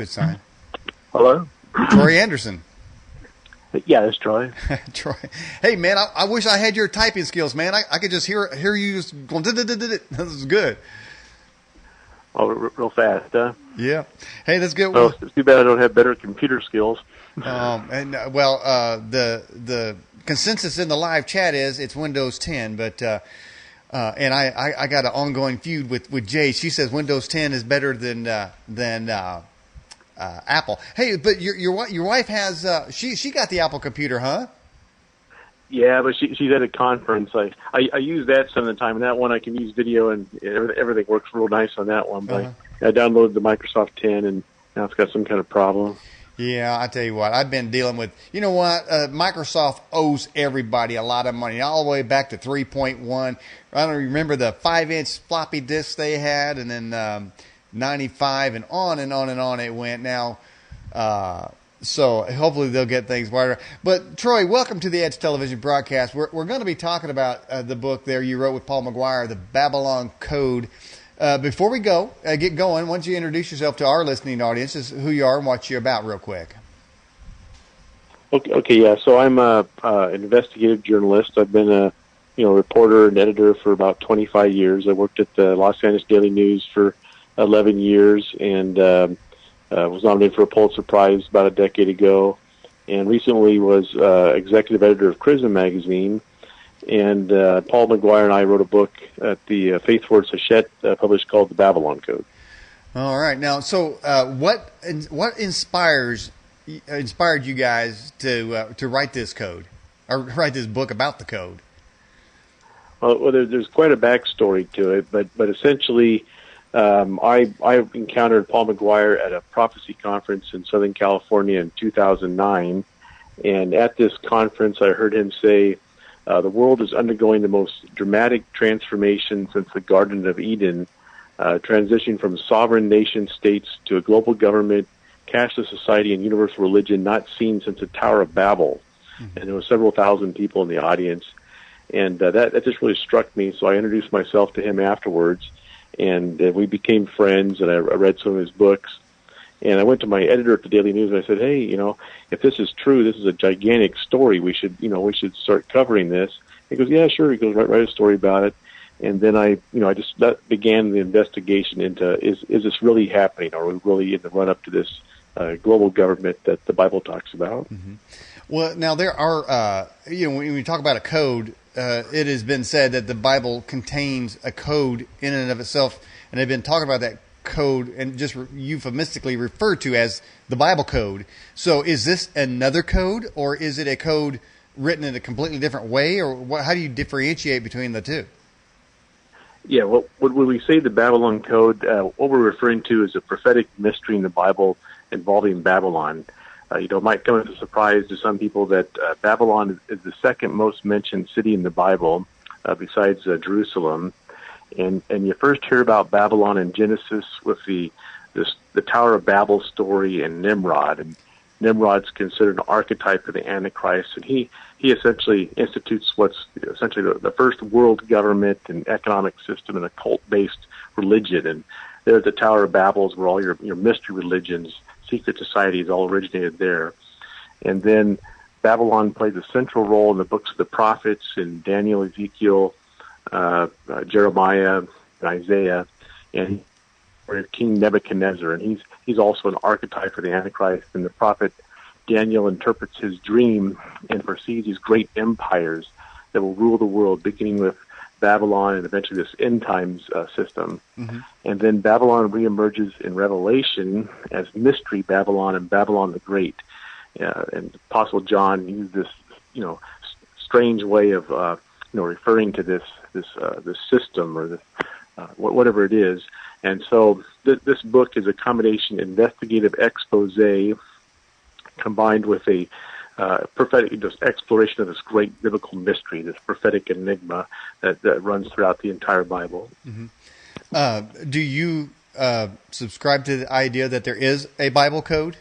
good sign. Hello? Troy Anderson. Yeah, it's Troy. Troy. Hey, man, I wish I had your typing skills, man. I could just hear you just going, this is good. Oh, real fast, huh? Yeah. Hey, that's good. Well, it's too bad I don't have better computer skills. The consensus in the live chat is it's Windows 10, but and I got an ongoing feud with Jay. She says Windows 10 is better than Apple. Hey, but your wife has she got the Apple computer, huh? Yeah, but she's at a conference. I use that some of the time, and that one I can use video, and everything works real nice on that one. But I downloaded the Microsoft 10, and now it's got some kind of problem. Yeah, I tell you what, I've been dealing with, you know what, Microsoft owes everybody a lot of money, all the way back to 3.1. I don't remember the 5-inch floppy disks they had, and then 95, and on and on and on it went. Now, so hopefully they'll get things wider. But Troy, welcome to the Edge Television broadcast. We're going to be talking about the book there you wrote with Paul McGuire, The Babylon Code. Before we get going, why don't you introduce yourself to our listening audience, as who you are and what you're about real quick. Okay, yeah. So I'm an investigative journalist. I've been a reporter and editor for about 25 years. I worked at the Los Angeles Daily News for 11 years and was nominated for a Pulitzer Prize about a decade ago, and recently was executive editor of Chrism magazine. And Paul McGuire and I wrote a book at the Faith Forward Hachette published called The Babylon Code. All right. Now, so what inspired you guys to write this code, or write this book about the code? Well, there's quite a backstory to it, but essentially, I encountered Paul McGuire at a prophecy conference in Southern California in 2009, and at this conference, I heard him say, the world is undergoing the most dramatic transformation since the Garden of Eden, transitioning from sovereign nation states to a global government, cashless society, and universal religion not seen since the Tower of Babel. Mm-hmm. And there were several thousand people in the audience. And that just really struck me, so I introduced myself to him afterwards, and we became friends, and I read some of his books. And I went to my editor at the Daily News and I said, hey, if this is true, this is a gigantic story. We should start covering this. He goes, yeah, sure. He goes, write a story about it. And then that began the investigation into, is this really happening? Are we really in the run-up to this global government that the Bible talks about? Mm-hmm. Well, now there are, when we talk about a code, it has been said that the Bible contains a code in and of itself, and they've been talking about that code and just euphemistically referred to as the Bible code. So is this another code, or is it a code written in a completely different way, or how do you differentiate between the two? Yeah, well, when we say the Babylon Code, what we're referring to is a prophetic mystery in the Bible involving Babylon. It might come as a surprise to some people that Babylon is the second most mentioned city in the Bible, besides Jerusalem. And you first hear about Babylon in Genesis with the Tower of Babel story and Nimrod. And Nimrod's considered an archetype of the Antichrist, and he essentially institutes what's essentially the first world government and economic system and a cult-based religion. And there at the Tower of Babel is where all your mystery religions, secret societies all originated there. And then Babylon plays a central role in the books of the prophets in Daniel, Ezekiel, Jeremiah, and Isaiah, and King Nebuchadnezzar, and he's also an archetype for the Antichrist. And the prophet Daniel interprets his dream and foresees these great empires that will rule the world, beginning with Babylon and eventually this end times system. Mm-hmm. And then Babylon reemerges in Revelation as Mystery Babylon and Babylon the Great. And Apostle John used this, strange way of referring to this system or this whatever it is. And so this book is a combination investigative expose combined with a prophetic exploration of this great biblical mystery, this prophetic enigma that runs throughout the entire Bible. Mm-hmm. Do you subscribe to the idea that there is a Bible code?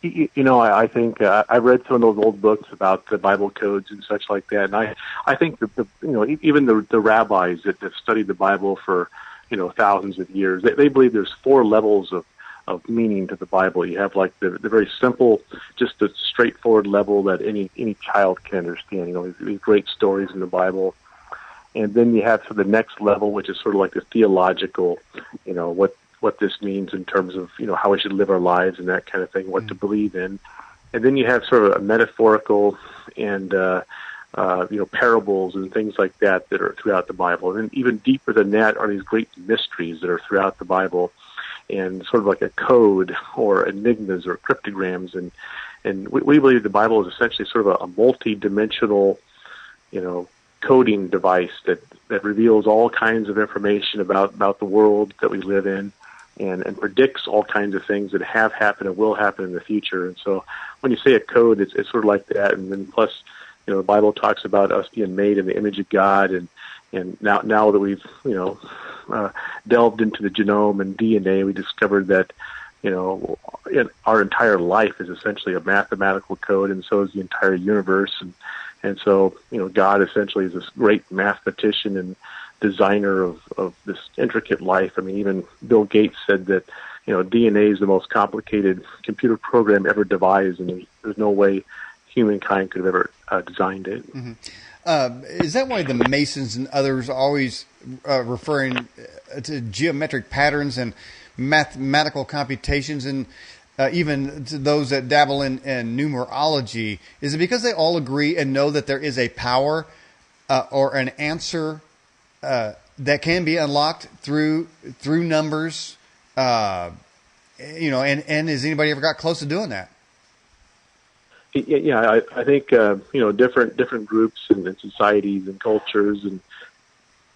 I think I read some of those old books about the Bible codes and such like that, and I think that even the rabbis that have studied the Bible for thousands of years, they believe there's 4 levels of meaning to the Bible. You have like the very simple, just the straightforward level that any child can understand. You know, these great stories in the Bible. And then you have to the next level, which is sort of like the theological, you know, what this means in terms of, you know, how we should live our lives and that kind of thing, what to believe in. And then you have sort of a metaphorical and, you know, parables and things like that that are throughout the Bible. And even deeper than that are these great mysteries that are throughout the Bible, and sort of like a code or enigmas or cryptograms. And we believe the Bible is essentially sort of a multi-dimensional, you know, coding device that reveals all kinds of information about the world that we live in, and predicts all kinds of things that have happened and will happen in the future. And so when you say a code, it's sort of like that. And then plus, you know, the Bible talks about us being made in the image of God, and now that we've, you know, delved into the genome and DNA, we discovered that, you know, our entire life is essentially a mathematical code, and so is the entire universe. And so, you know, God essentially is this great mathematician and designer of this intricate life. I mean, even Bill Gates said that, you know, DNA is the most complicated computer program ever devised, and there's no way humankind could have ever designed it. Mm-hmm. Is that why the Masons and others are always referring to geometric patterns and mathematical computations, and even to those that dabble in numerology? Is it because they all agree and know that there is a power or an answer that can be unlocked through numbers? You know, and has anybody ever got close to doing that? Yeah, I think you know, different groups and societies and cultures, and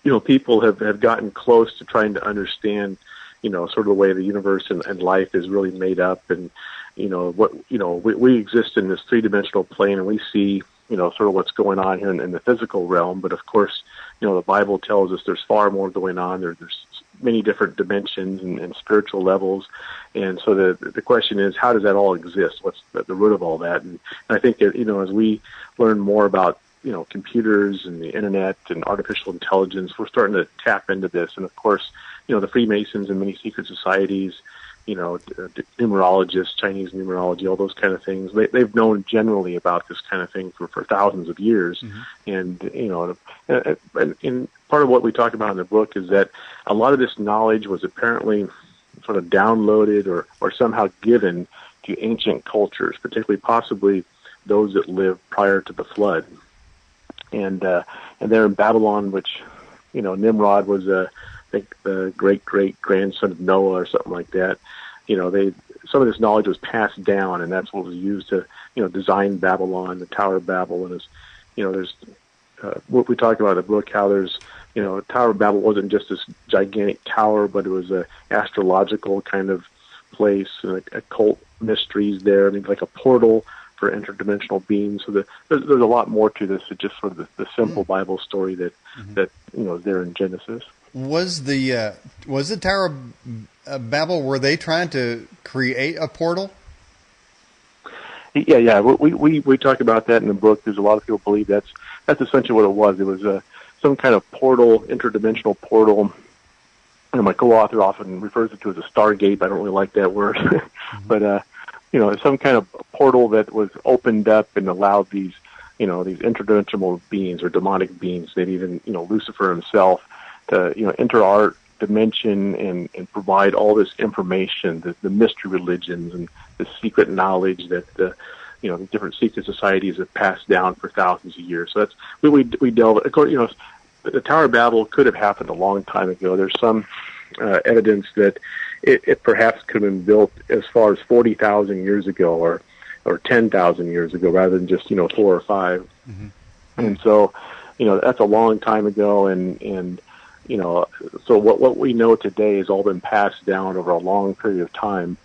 you know, people have gotten close to trying to understand, you know, sort of the way the universe and life is really made up, and you know what, you know, we exist in this three-dimensional plane, and we see, you know, sort of what's going on here in the physical realm. But of course, you know, the Bible tells us there's far more going on. There's many different dimensions and spiritual levels. And so the question is, how does that all exist? What's the root of all that? And I think that, you know, as we learn more about, you know, computers and the internet and artificial intelligence, we're starting to tap into this. And of course, you know, the Freemasons and many secret societies, you know, numerologists, Chinese numerology, all those kind of things, they've known generally about this kind of thing for thousands of years. Mm-hmm. And, you know, and part of what we talk about in the book is that a lot of this knowledge was apparently sort of downloaded or somehow given to ancient cultures, particularly possibly those that lived prior to the flood. And there in Babylon, which, you know, Nimrod was I think the great-great-grandson of Noah or something like that. You know, some of this knowledge was passed down, and that's what was used to, you know, design Babylon, the Tower of Babel. And, you know, there's what we talk about in the book, how there's, you know, Tower of Babel wasn't just this gigantic tower, but it was a astrological kind of place, and occult mysteries there. I mean, like a portal for interdimensional beings. So there's a lot more to this than just sort of the simple Bible story that you know is there in Genesis. Was the Tower of Babel, were they trying to create a portal? Yeah. We talk about that in the book. There's a lot of people believe that's essentially what it was. It was some kind of portal, interdimensional portal. And my co-author often refers to it as a Stargate. I don't really like that word, but you know, some kind of portal that was opened up and allowed these, you know, these interdimensional beings or demonic beings, maybe even, you know, Lucifer himself, to, you know, enter our dimension and provide all this information, the mystery religions and the secret knowledge that you know, the different secret societies have passed down for thousands of years. So that's we delve. Of course, you know, the Tower of Babel could have happened a long time ago. There's some evidence that it perhaps could have been built as far as 40,000 years ago or 10,000 years ago, rather than just, you know, 4 or 5. Mm-hmm. And so, you know, that's a long time ago, and you know, so what we know today has all been passed down over a long period of time.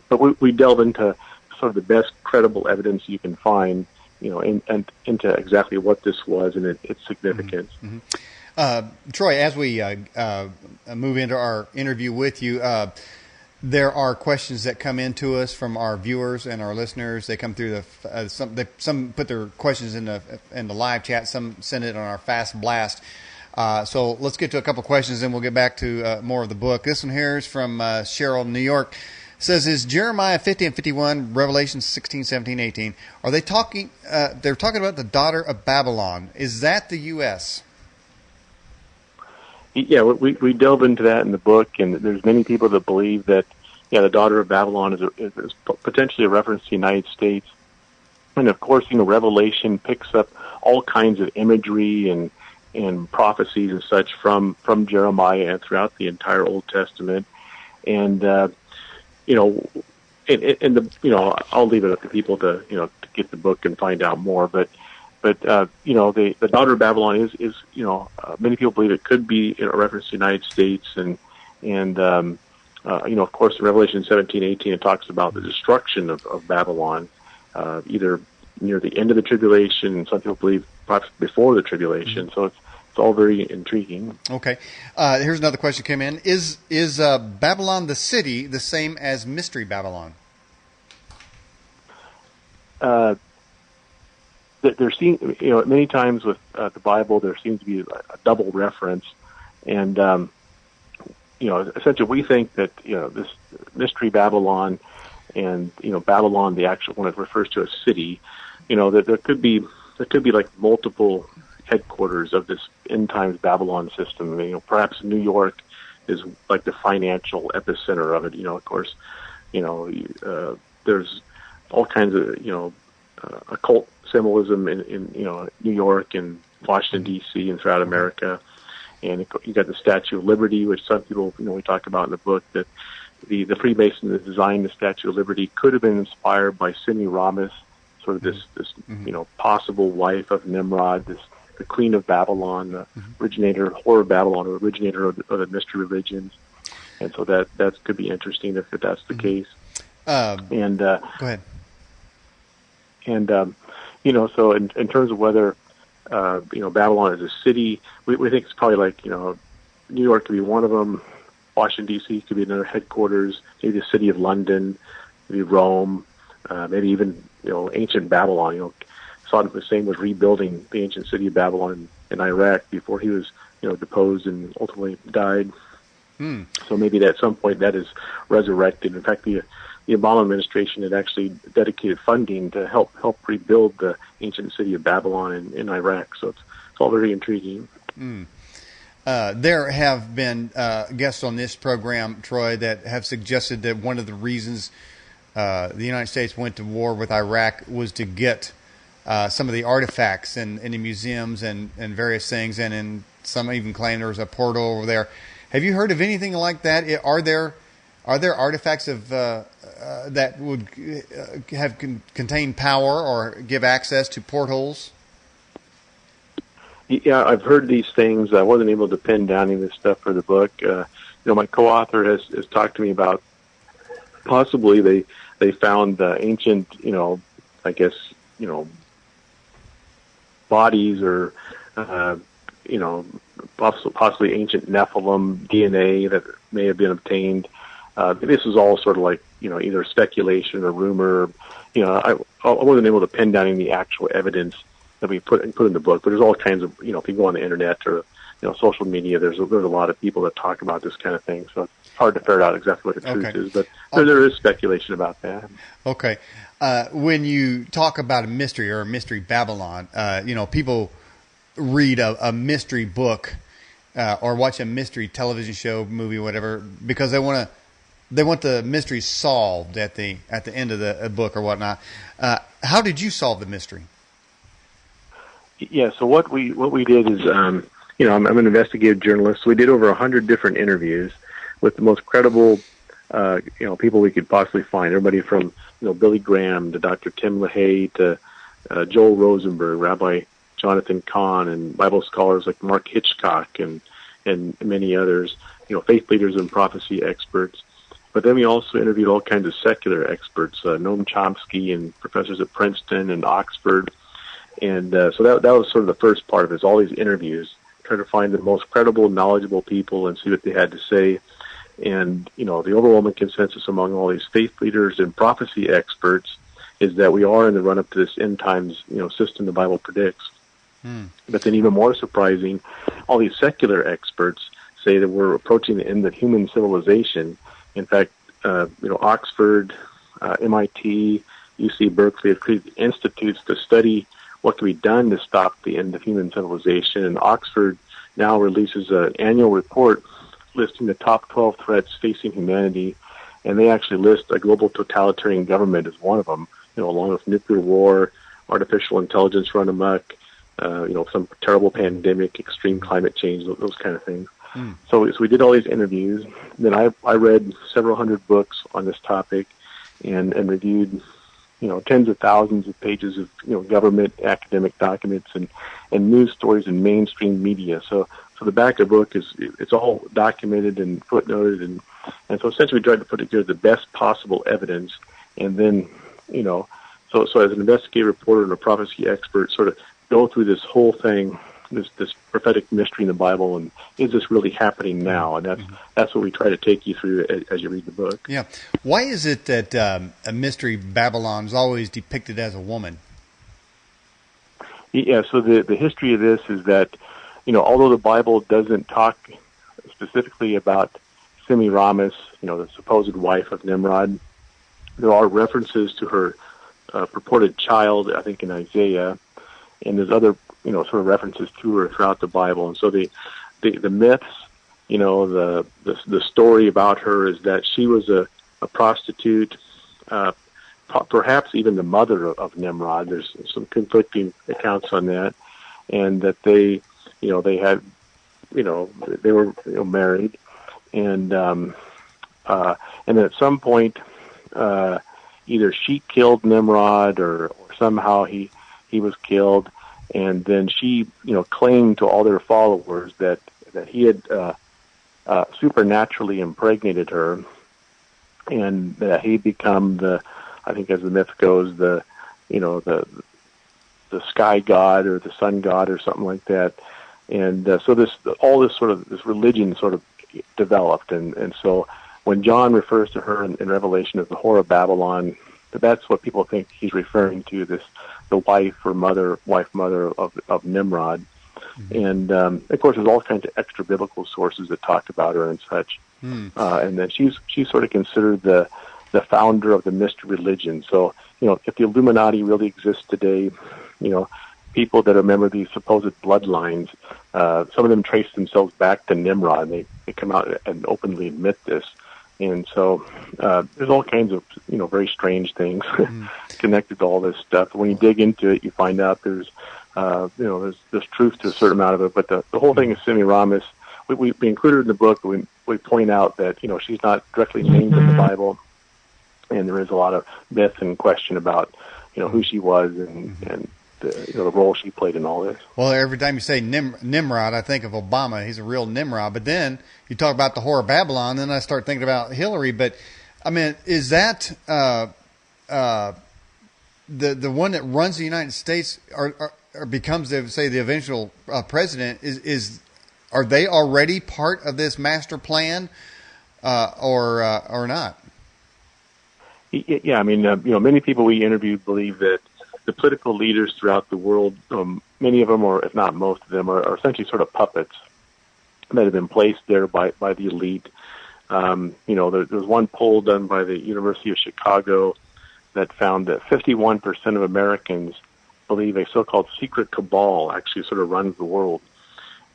But we delve into sort of the best credible evidence you can find, you know, and into exactly what this was and its significance. Mm-hmm. Troy, as we move into our interview with you, there are questions that come in to us from our viewers and our listeners. They come through some put their questions in the live chat. Some send it on our Fast Blast. So let's get to a couple questions, and we'll get back to more of the book. This one here is from Cheryl, New York. says, is Jeremiah 50 and 51, Revelation 16, 17, 18, are they talking, they're talking about the daughter of Babylon. Is that the U.S.? Yeah, we delve into that in the book, and there's many people that believe that, yeah, the daughter of Babylon is potentially a reference to the United States. And of course, Revelation picks up all kinds of imagery and prophecies and such from Jeremiah and throughout the entire Old Testament. And I'll leave it up to people to get the book and find out more. But the daughter of Babylon is many people believe it could be a reference to the United States, and of course, in Revelation 17, 18, it talks about the destruction of Babylon, either near the end of the tribulation, and some people believe perhaps before the tribulation. Mm-hmm. So it's all very intriguing. Okay. Here's another question came in. Is Babylon the city the same as Mystery Babylon? There seems, many times with the Bible, there seems to be a double reference. And, essentially we think that, this Mystery Babylon and, Babylon, the actual one, it refers to a city, that there could be like multiple headquarters of this end times Babylon system. Perhaps New York is like the financial epicenter of it. Of course, there's all kinds of, occult symbolism in New York and Washington D.C. and throughout America, and you got the Statue of Liberty, which some people we talk about in the book, that the Freemasons that designed the Statue of Liberty could have been inspired by Semiramis, sort of this possible wife of Nimrod, the Queen of Babylon, the originator, whore of Babylon, or originator of the mystery religions, and so that could be interesting if that's the case. Go ahead. And so in terms of whether Babylon is a city, we think it's probably like New York could be one of them, Washington D.C. could be another headquarters, maybe the city of London, maybe Rome, maybe even ancient Babylon. Saddam Hussein was rebuilding the ancient city of Babylon in Iraq before he was deposed and ultimately died. So maybe at some point that is resurrected. In fact, the Obama administration had actually dedicated funding to help rebuild the ancient city of Babylon in Iraq. So it's all very intriguing. There have been guests on this program, Troy, that have suggested that one of the reasons the United States went to war with Iraq was to get some of the artifacts in the museums and various things, and some even claim there was a portal over there. Have you heard of anything like that? Are there artifacts of that would contain power or give access to portholes? Yeah, I've heard these things. I wasn't able to pin down any of this stuff for the book. My co-author has talked to me about possibly they found ancient, bodies or possibly ancient Nephilim DNA that may have been obtained. This is all sort of like either speculation or rumor. I wasn't able to pin down any actual evidence that we put in the book, but there's all kinds of if you go on the internet or social media, there's a lot of people that talk about this kind of thing. So it's hard to ferret out exactly what the truth is, but there is speculation about that. Okay. When you talk about a mystery or a mystery Babylon, people read a mystery book or watch a mystery television show, movie, whatever, because they want the mystery solved at the end of the book or whatnot. How did you solve the mystery? Yeah, so what we did is, I'm an investigative journalist, so we did over 100 different interviews with the most credible, people we could possibly find. Everybody from, Billy Graham to Dr. Tim LaHaye to Joel Rosenberg, Rabbi Jonathan Cahn, and Bible scholars like Mark Hitchcock and many others, faith leaders and prophecy experts. But then we also interviewed all kinds of secular experts, Noam Chomsky and professors at Princeton and Oxford. And so that was sort of the first part of it, is all these interviews, try to find the most credible, knowledgeable people and see what they had to say. And, the overwhelming consensus among all these faith leaders and prophecy experts is that we are in the run-up to this end times, system the Bible predicts. But then even more surprising, all these secular experts say that we're approaching the end of human civilization. In fact, Oxford, MIT, UC Berkeley have created institutes to study what can be done to stop the end of human civilization. And Oxford now releases an annual report listing the top 12 threats facing humanity, and they actually list a global totalitarian government as one of them, along with nuclear war, artificial intelligence run amok, some terrible pandemic, extreme climate change, those kind of things. So we did all these interviews. Then I read several hundred books on this topic and reviewed, tens of thousands of pages of, government academic documents and news stories in mainstream media. So the back of the book it's all documented and footnoted, and so essentially we tried to put together the best possible evidence, and then, so as an investigative reporter and a prophecy expert, sort of go through this whole thing, this prophetic mystery in the Bible, and is this really happening now? And that's what we try to take you through as you read the book. Yeah. Why is it that a mystery Babylon is always depicted as a woman? Yeah, so the history of this is that, although the Bible doesn't talk specifically about Semiramis, the supposed wife of Nimrod, there are references to her purported child, I think in Isaiah, and there's other, sort of references to her throughout the Bible. And so the myths, the story about her is that she was a prostitute, perhaps even the mother of Nimrod. There's some conflicting accounts on that, and that they had, they were married, and then at some point, either she killed Nimrod or somehow he was killed, and then she, claimed to all their followers that he had supernaturally impregnated her, and that he'd become I think as the myth goes, the sky god or the sun god or something like that. And so this religion sort of developed, and so when John refers to her in Revelation as the whore of Babylon, that's what people think he's referring to, the wife mother of Nimrod. Mm-hmm. And of course, there's all kinds of extra biblical sources that talk about her and such. And then she's sort of considered the founder of the mystery religion. So if the Illuminati really exists today, people that are member of these supposed bloodlines, some of them trace themselves back to Nimrod. They come out and openly admit this. And so there's all kinds of, very strange things connected to all this stuff. When you dig into it, you find out there's truth to a certain amount of it. But the whole thing is Semiramis. We included it in the book. We point out that, she's not directly named in the Bible. And there is a lot of myth and question about, who she was and the role she played in all this. Well, every time you say Nimrod, I think of Obama. He's a real Nimrod. But then you talk about the whore of Babylon, then I start thinking about Hillary. But, I mean, is that the one that runs the United States or becomes, the eventual president? Are they already part of this master plan or not? Yeah, I mean, many people we interviewed believe that the political leaders throughout the world, many of them, or if not most of them, are essentially sort of puppets that have been placed there by the elite. There's one poll done by the University of Chicago that found that 51% of Americans believe a so-called secret cabal actually sort of runs the world.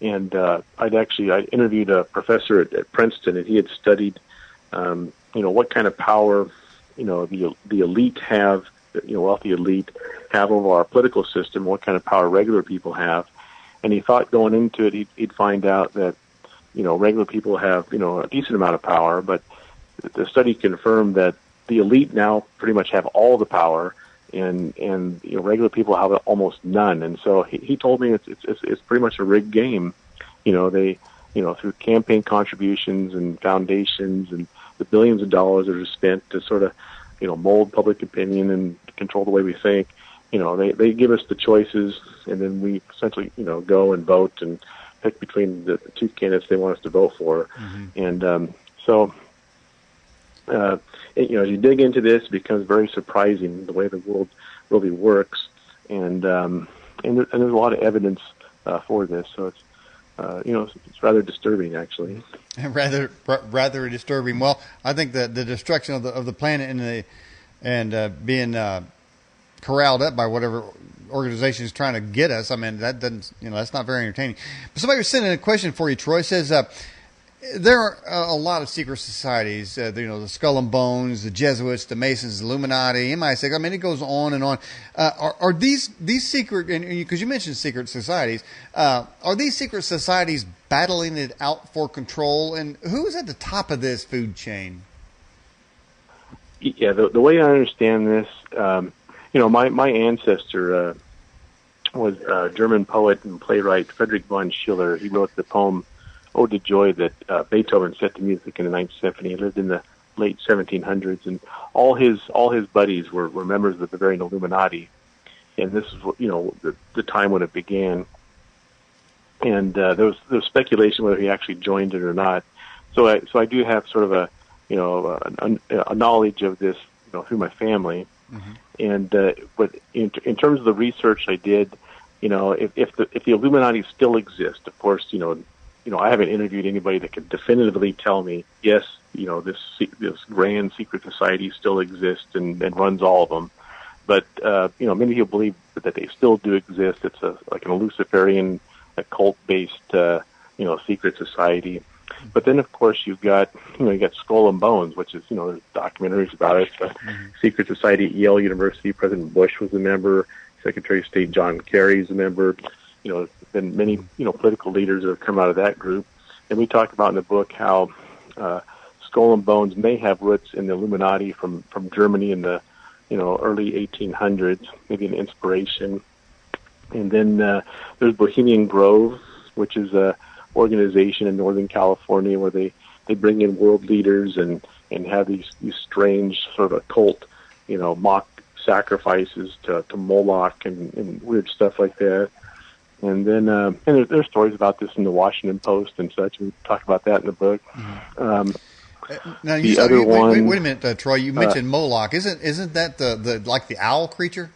And I interviewed a professor at Princeton, and he had studied, what kind of power, the elite have, wealthy elite have over our political system, what kind of power regular people have. And he thought going into it, he'd find out that, regular people have, a decent amount of power, but the study confirmed that the elite now pretty much have all the power, and regular people have almost none. And so he told me it's pretty much a rigged game. They, through campaign contributions and foundations and the billions of dollars that are spent to sort of, mold public opinion and control the way we think. They give us the choices, and then we essentially, go and vote and pick between the two candidates they want us to vote for. Mm-hmm. And so, as you dig into this, it becomes very surprising the way the world really works, and there's a lot of evidence for this. So it's rather disturbing, actually. rather disturbing. Well, I think that the destruction of the planet being corralled up by whatever organization is trying to get us. I mean, that doesn't, that's not very entertaining. But somebody was sending a question for you, Troy. It says, there are a lot of secret societies, the Skull and Bones, the Jesuits, the Masons, the Illuminati, MI6. I mean, it goes on and on. Are these secret, because you mentioned secret societies, are these secret societies battling it out for control? And who is at the top of this food chain? Yeah, the way I understand this, my ancestor was a German poet and playwright Friedrich von Schiller. He wrote the poem Ode to Joy that Beethoven set to music in the Ninth Symphony. He lived in the late 1700s, and all his buddies were members of the Bavarian Illuminati. And this is the time when it began. And there was speculation whether he actually joined it or not. So I do have sort of a knowledge of this through my family. Mm-hmm. And but in terms of the research I did, if the Illuminati still exist, of course, I haven't interviewed anybody that can definitively tell me, yes, this grand secret society still exists and runs all of them. But, many people believe that they still do exist. It's like an Luciferian, cult-based, secret society. But then, of course, you got Skull and Bones, which is, there's documentaries about it. The secret society at Yale University, President Bush was a member. Secretary of State John Kerry is a member. Been many, political leaders that have come out of that group. And we talk about in the book how Skull and Bones may have roots in the Illuminati from Germany in the, early 1800s, maybe an inspiration. And then there's Bohemian Grove, which is a organization in Northern California where they bring in world leaders and have these strange sort of occult, mock sacrifices to Moloch and weird stuff like that. And then and there's stories about this in the Washington Post and such. We talk about that in the book. Mm-hmm. Now, the other one. Wait a minute, Troy. You mentioned Moloch. Isn't that the like the owl creature?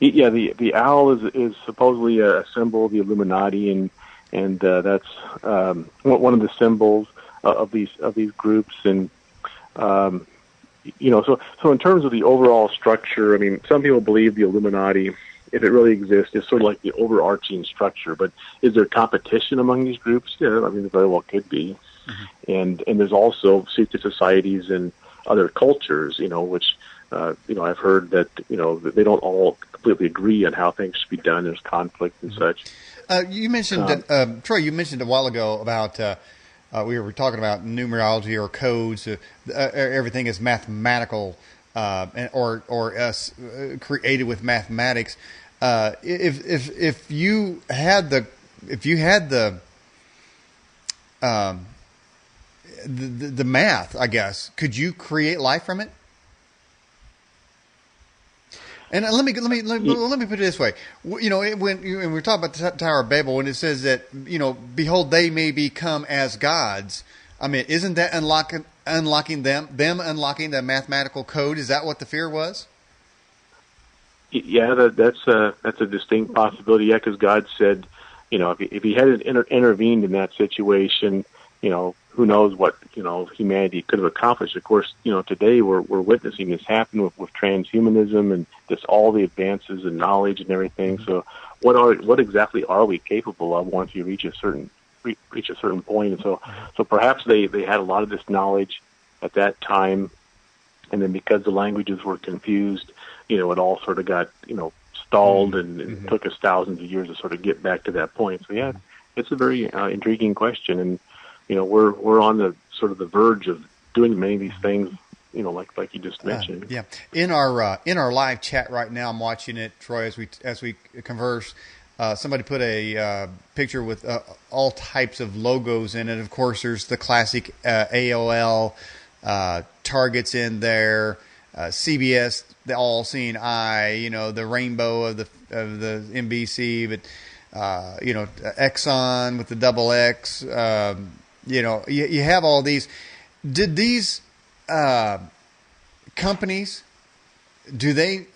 Yeah, the owl is supposedly a symbol of the Illuminati, and that's one of the symbols of these groups. And so in terms of the overall structure, I mean, some people believe the Illuminati, if it really exists, is sort of like the overarching structure. But is there competition among these groups? Yeah, I mean, there very well could be. Mm-hmm. And there's also secret societies in other cultures, which, I've heard that, that they don't all completely agree on how things should be done. There's conflict and such. You mentioned, Troy, you mentioned a while ago about, we were talking about numerology or codes. Everything is mathematical, or created with mathematics. If you had the math, I guess, could you create life from it? And let me put it this way. When we're talking about the Tower of Babel, when it says that, behold, they may become as gods. I mean, isn't that unlocking them unlocking the mathematical code? Is that what the fear was? Yeah, that's a distinct possibility. Yeah, because God said, if he hadn't intervened in that situation, who knows what humanity could have accomplished. Of course, today we're witnessing this happen with transhumanism and just all the advances in knowledge and everything. So, what exactly are we capable of once you reach a certain point? And so perhaps they had a lot of this knowledge at that time, and then because the languages were confused, it all sort of got stalled, and took us thousands of years to sort of get back to that point. So yeah, it's a very intriguing question, and we're on the sort of the verge of doing many of these things, like you just mentioned. Yeah. In our live chat right now, I'm watching it, Troy, as we converse. Somebody put a picture with all types of logos in it. Of course, there's the classic AOL, Target's in there, CBS, the all-seeing eye, the rainbow of the NBC, but Exxon with the double X. You have all these. Did these companies,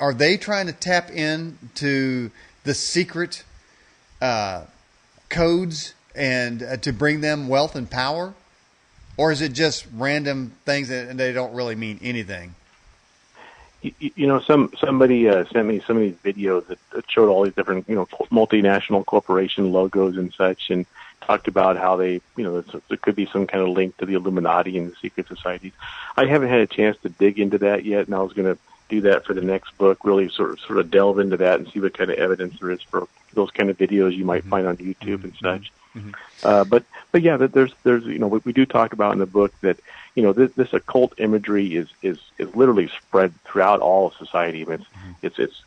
are they trying to tap into the secret codes and to bring them wealth and power? Or is it just random things that they don't really mean anything? Somebody sent me some of these videos that showed all these different, multinational corporation logos and such, and talked about how they, there could be some kind of link to the Illuminati and the secret societies. I haven't had a chance to dig into that yet, and I was going to do that for the next book, really sort of delve into that and see what kind of evidence there is for those kind of videos you might find on YouTube and such. But yeah, there's we do talk about in the book that this occult imagery is literally spread throughout all of society. I mean, it's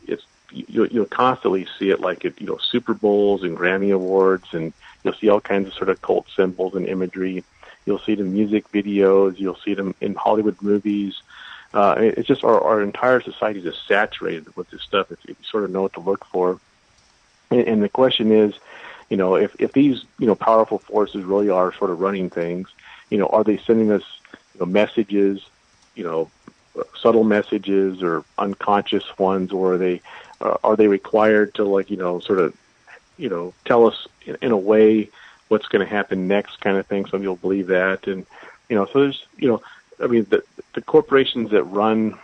you'll constantly see it, like at Super Bowls and Grammy Awards, and you'll see all kinds of sort of cult symbols and imagery. You'll see it in music videos. You'll see them in Hollywood movies. It's just our entire society is just saturated with this stuff. If you sort of know what to look for, and the question is, if these powerful forces really are sort of running things, are they sending us messages, subtle messages or unconscious ones, or are they required to sort of tell us in a way what's going to happen next, kind of thing? Some people believe that, and so there's I mean the corporations that run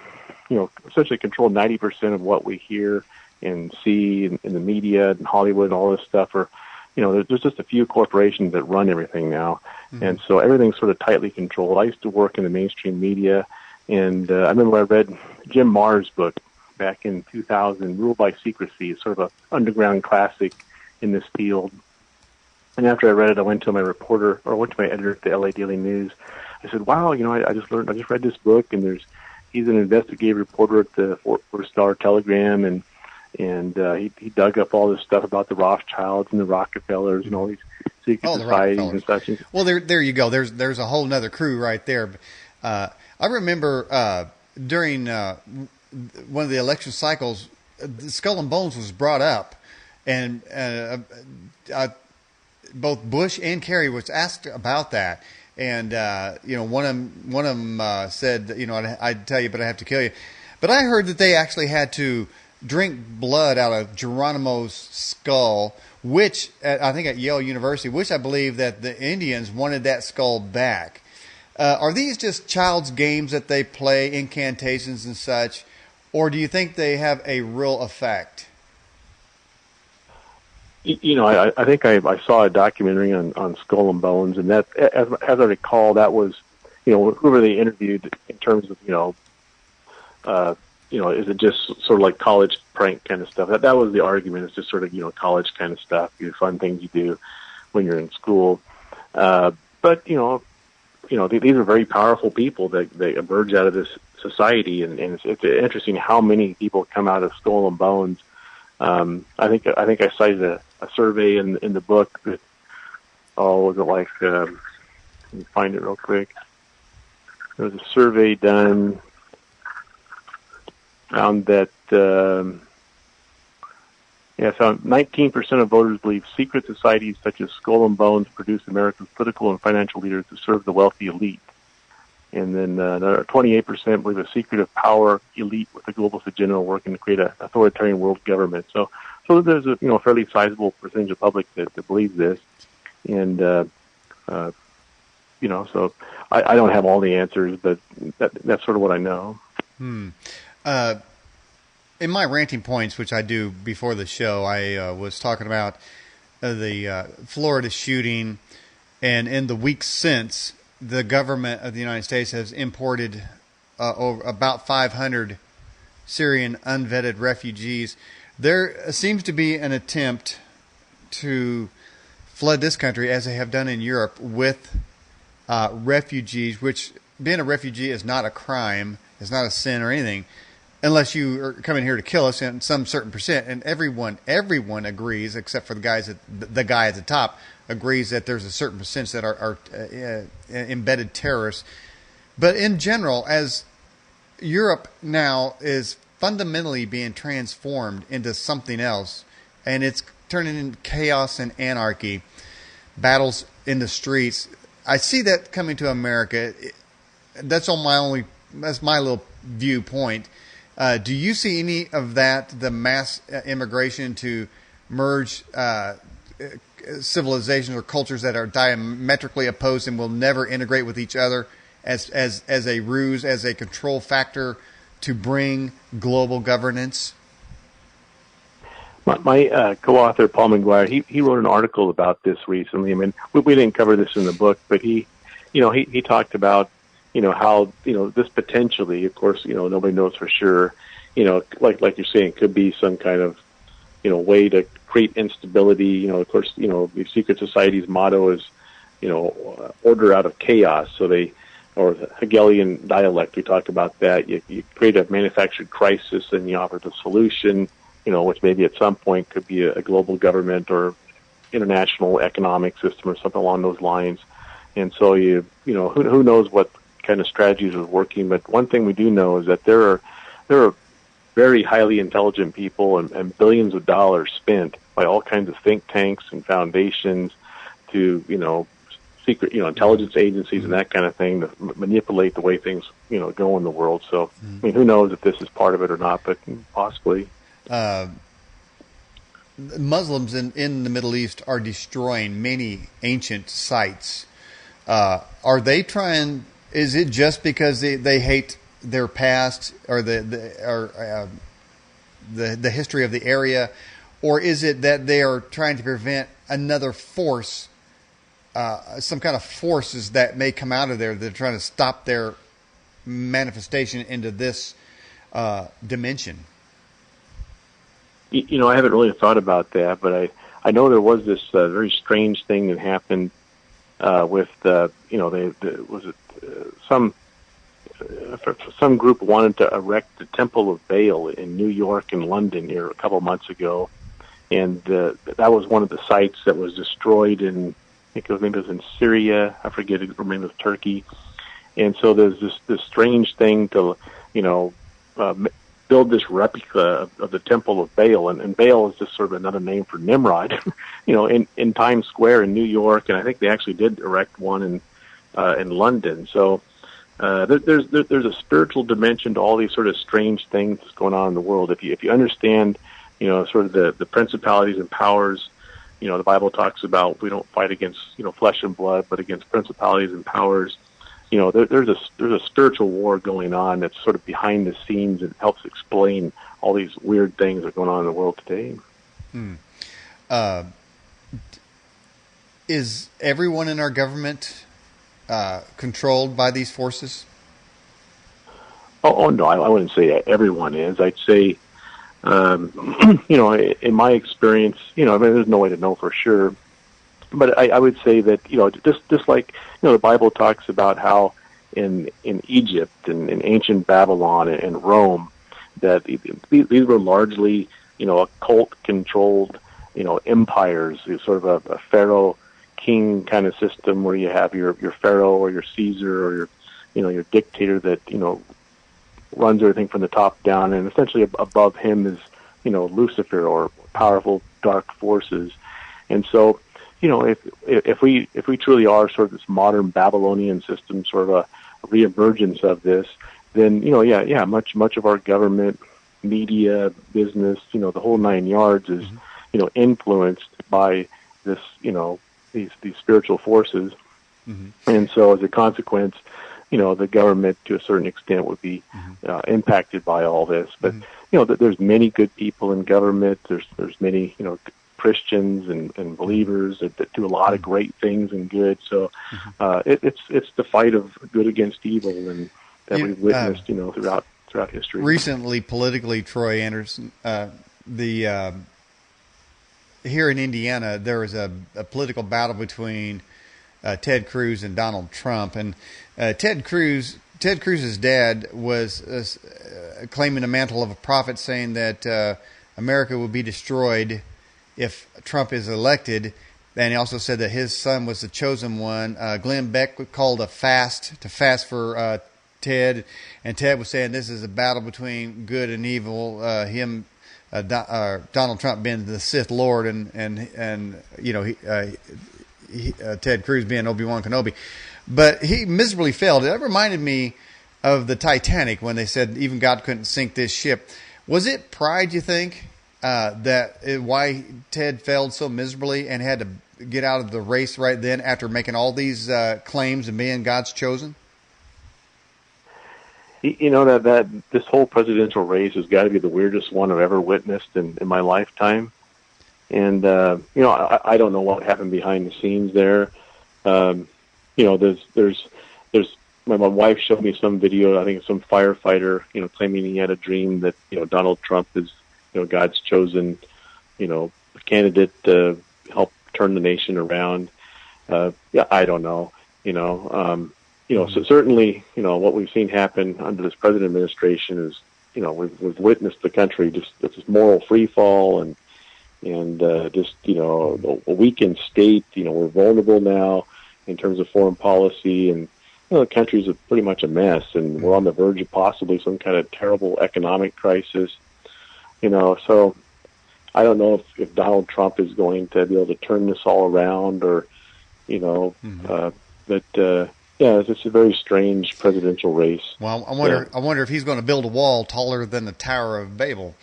essentially control 90% of what we hear and see in the media and Hollywood and all this stuff are. There's just a few corporations that run everything now, and so everything's sort of tightly controlled. I used to work in the mainstream media, and I remember I read Jim Marrs' book back in 2000, Rule by Secrecy. It's sort of an underground classic in this field. And after I read it, I went to my editor at the LA Daily News. I said, "Wow, I just read this book, and he's an investigative reporter at the Fort Star Telegram, and he dug up all this stuff about the Rothschilds and the Rockefellers and all these secret societies and such." Well, there you go. There's a whole nother crew right there. I remember during one of the election cycles, Skull and Bones was brought up, and both Bush and Kerry was asked about that. And one of them said, "I'd tell you, but I have to kill you." But I heard that they actually had to drink blood out of Geronimo's skull, which I think at Yale University, which I believe that the Indians wanted that skull back. Are these just child's games that they play, incantations and such, or do you think they have a real effect? I think I saw a documentary on Skull and Bones, and that, as I recall, that was, whoever they interviewed in terms of, is it just sort of like college prank kind of stuff? That was the argument. It's just sort of, college kind of stuff, fun things you do when you're in school. But, these are very powerful people that they emerge out of this society, and it's interesting how many people come out of Skull and Bones. I think I cited a survey in the book that, was it like, let me find it real quick. There was a survey done, found that, found 19% of voters believe secret societies such as Skull and Bones produce America's political and financial leaders to serve the wealthy elite. And then another 28% believe a secretive power elite with a globalist agenda working to create an authoritarian world government. So there's a fairly sizable percentage of the public that believes this, and so I don't have all the answers, but that's sort of what I know. In my ranting points, which I do before the show, I was talking about the Florida shooting, and in the weeks since, the government of the United States has imported over about 500 Syrian unvetted refugees. There seems to be an attempt to flood this country, as they have done in Europe, with refugees, which being a refugee is not a crime, it's not a sin or anything, unless you are coming here to kill us in some certain percent. And everyone agrees, except for the guy at the top, agrees that there's a certain percentage that are embedded terrorists. But in general, as Europe now is fundamentally being transformed into something else, and it's turning into chaos and anarchy, battles in the streets, I see that coming to America. That's my little viewpoint. Do you see any of that, the mass immigration to merge civilizations or cultures that are diametrically opposed and will never integrate with each other as a ruse, as a control factor to bring global governance? My co-author Paul McGuire, he wrote an article about this recently. I mean, we didn't cover this in the book, but he talked about how this potentially, of course, nobody knows for sure, like you're saying, could be some kind of way to create instability. Of course, the secret society's motto is order out of chaos. So or the Hegelian dialect, we talked about that. You create a manufactured crisis and you offer the solution, which maybe at some point could be a global government or international economic system or something along those lines. And so who knows what kind of strategies are working, but one thing we do know is that there are very highly intelligent people and billions of dollars spent by all kinds of think tanks and foundations to secret intelligence agencies and that kind of thing to manipulate the way things go in the world. So I mean, who knows if this is part of it or not, but possibly. Muslims in the Middle East are destroying many ancient sites. Are they trying? Is it just because they hate their past or the history of the area, or is it that they are trying to prevent another force, some kind of forces that may come out of there that are trying to stop their manifestation into this dimension? I haven't really thought about that, but I know there was this very strange thing that happened with some group wanted to erect the Temple of Baal in New York and London here a couple of months ago, and that was one of the sites that was destroyed in, I think maybe it was in Syria, I forget it, or maybe it was Turkey, and so there's this strange thing to build this replica of the Temple of Baal, and Baal is just sort of another name for Nimrod, in Times Square in New York, and I think they actually did erect one in London. So there's a spiritual dimension to all these sort of strange things that's going on in the world. If you understand, sort of the principalities and powers, the Bible talks about we don't fight against flesh and blood, but against principalities and powers. There's a spiritual war going on that's sort of behind the scenes and helps explain all these weird things that are going on in the world today. Is everyone in our government controlled by these forces? Oh no, I wouldn't say everyone is. I'd say, in my experience, I mean, there's no way to know for sure. But I would say that, just like, the Bible talks about how in Egypt and in ancient Babylon and Rome, that these were largely, occult-controlled, empires, sort of a pharaoh king kind of system where you have your pharaoh or your Caesar or your dictator that, runs everything from the top down, and essentially above him is, Lucifer or powerful dark forces. And so, if we truly are sort of this modern Babylonian system, sort of a reemergence of this, then much of our government, media, business, the whole nine yards is influenced by this, these spiritual forces, and so as a consequence, the government to a certain extent would be impacted by all this. But there's many good people in government. There's many Christians and believers that do a lot of great things and good. So it's the fight of good against evil, and that we've witnessed throughout history. Recently, politically, Troy Anderson, here in Indiana, there was a political battle between Ted Cruz and Donald Trump, and Ted Cruz's dad was claiming the mantle of a prophet, saying that America will be destroyed if Trump is elected. And he also said that his son was the chosen one. Glenn Beck called to fast for Ted, and Ted was saying this is a battle between good and evil. Donald Trump being the Sith Lord, and Ted Cruz being Obi-Wan Kenobi. But he miserably failed. That reminded me of the Titanic when they said even God couldn't sink this ship. Was it pride, you think? why Ted failed so miserably and had to get out of the race right then after making all these claims and being God's chosen? You know, that this whole presidential race has got to be the weirdest one I've ever witnessed in my lifetime. And, you know, I don't know what happened behind the scenes there. You know, there's my wife showed me some video, I think some firefighter, you know, claiming he had a dream that, you know, Donald Trump is, you know, God's chosen, you know, candidate to help turn the nation around. Yeah, I don't know, you know. You know, so certainly, you know, what we've seen happen under this present administration is, you know, we've witnessed the country just this moral free fall and just, you know, a weakened state. You know, we're vulnerable now in terms of foreign policy, and, you know, the country's pretty much a mess, and we're on the verge of possibly some kind of terrible economic crisis. You know, so I don't know if Donald Trump is going to be able to turn this all around, or, you know, but yeah, it's a very strange presidential race. Well, I wonder if he's going to build a wall taller than the Tower of Babel.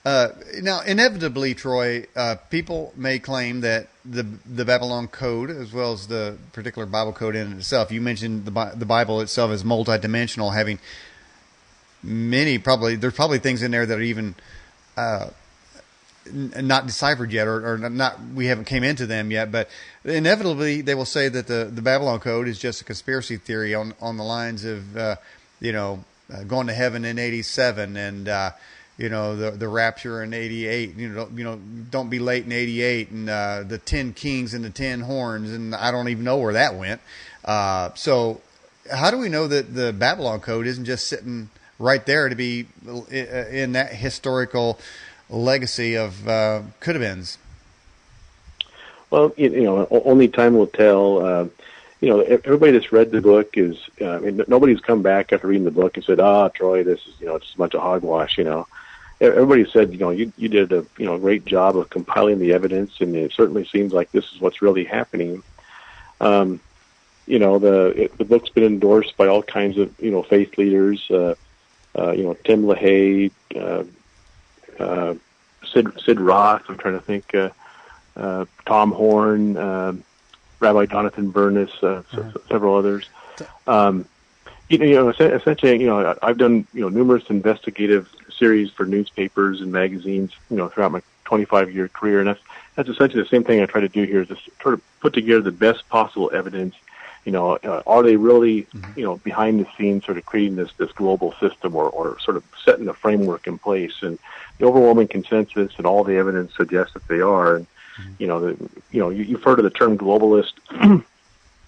Now, inevitably, Troy, people may claim that the Babylon Code, as well as the particular Bible code in itself, you mentioned the Bible itself is multidimensional, having there's probably things in there that are even not deciphered yet, or not, we haven't came into them yet, but inevitably they will say that the Babylon Code is just a conspiracy theory on the lines of, you know, going to heaven in 87 and, you know, the rapture in 88, you know, don't be late in 88, and the 10 kings and the 10 horns, and I don't even know where that went. So how do we know that the Babylon Code isn't just sitting right there to be in that historical legacy of could have beens? Well, you know, only time will tell. You know, everybody that's read the book is, I mean, nobody's come back after reading the book and said, Troy, this is, you know, just a bunch of hogwash, you know. Everybody said, you know, you did a, you know, great job of compiling the evidence, and it certainly seems like this is what's really happening. You know, the book's been endorsed by all kinds of, you know, faith leaders, you know, Tim LaHaye, Sid Roth, I'm trying to think, Tom Horn, Rabbi Jonathan Bernis, several others. You know, essentially, you know, I've done, you know, numerous investigative series for newspapers and magazines, you know, throughout my 25-year career, and that's essentially the same thing I try to do here, is to sort of put together the best possible evidence. You know, are they really, you know, behind the scenes sort of creating this global system, or sort of setting a framework in place? And the overwhelming consensus and all the evidence suggests that they are. And, you know, you've heard of the term globalist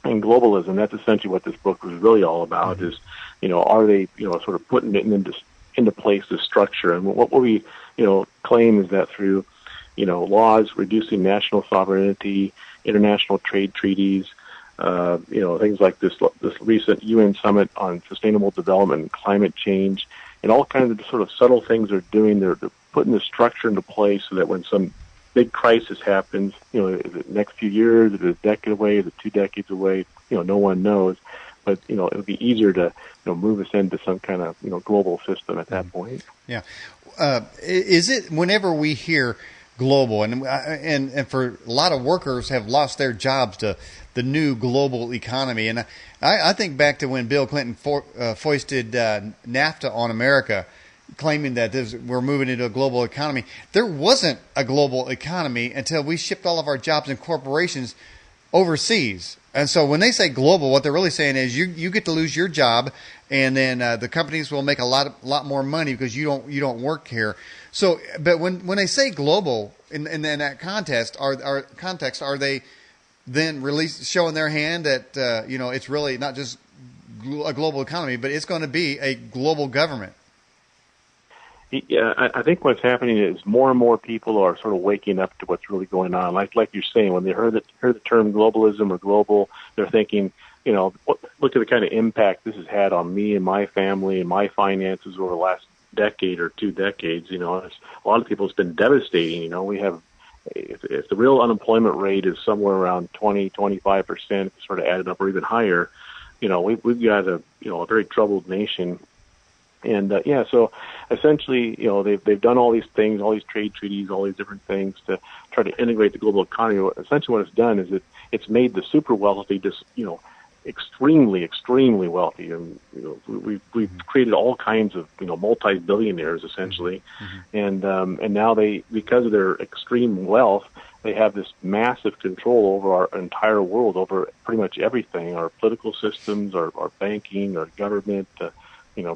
and globalism. That's essentially what this book was really all about, is, you know, are they, you know, sort of putting it into place, the structure? And what we, you know, claim is that through, you know, laws reducing national sovereignty, international trade treaties, you know, things like this recent UN summit on sustainable development and climate change, and all kinds of sort of subtle things they're doing. They're putting the structure into place so that when some big crisis happens, you know, is it next few years, is it a decade away, is it 2 decades away, you know, no one knows. But, you know, it would be easier to, you know, move us into some kind of, you know, global system at that point. Yeah. Is it, whenever we hear global, and for a lot of workers have lost their jobs to the new global economy, and I think back to when Bill Clinton foisted NAFTA on America, claiming that we're moving into a global economy. There wasn't a global economy until we shipped all of our jobs and corporations overseas. And so when they say global, what they're really saying is you get to lose your job, and then the companies will make a lot more money because you don't work here. So, but when they say global in that context, are they then showing their hand that you know, it's really not just a global economy, but it's going to be a global government? Yeah, I think what's happening is more and more people are sort of waking up to what's really going on. Like you're saying, when they heard the term globalism or global, they're thinking, you know, look at the kind of impact this has had on me and my family and my finances over the last decade or 2 decades. You know, a lot of people, it's been devastating. You know, we have, if the real unemployment rate is somewhere around 20-25%, sort of added up, or even higher, you know, we've got a very troubled nation. And so essentially, they've done all these things, all these trade treaties, all these different things to try to integrate the global economy. Essentially, what it's done is it's made the super wealthy just extremely, extremely wealthy, and we've created all kinds of multi-billionaires essentially, and now they, because of their extreme wealth, they have this massive control over our entire world, over pretty much everything, our political systems, our banking, our government,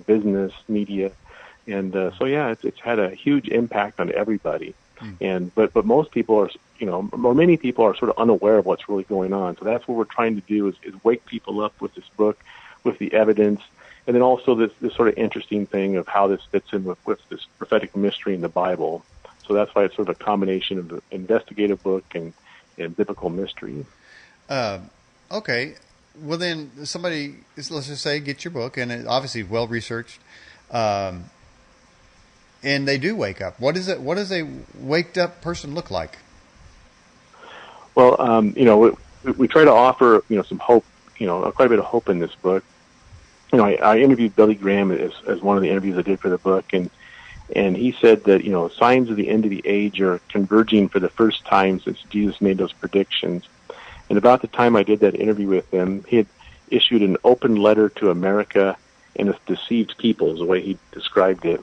business, media, and it's had a huge impact on everybody. And but most people are, or many people are sort of unaware of what's really going on. So that's what we're trying to do is wake people up with this book, with the evidence, and then also this sort of interesting thing of how this fits in with this prophetic mystery in the Bible. So that's why it's sort of a combination of the investigative book and biblical mystery. Okay. Well, then somebody, let's just say, get your book, and it obviously well researched, and they do wake up. What does a waked up person look like? Well, we try to offer some hope, quite a bit of hope in this book. I interviewed Billy Graham as one of the interviews I did for the book, and he said that signs of the end of the age are converging for the first time since Jesus made those predictions. And about the time I did that interview with him, he had issued an open letter to America and its deceived people, is the way he described it.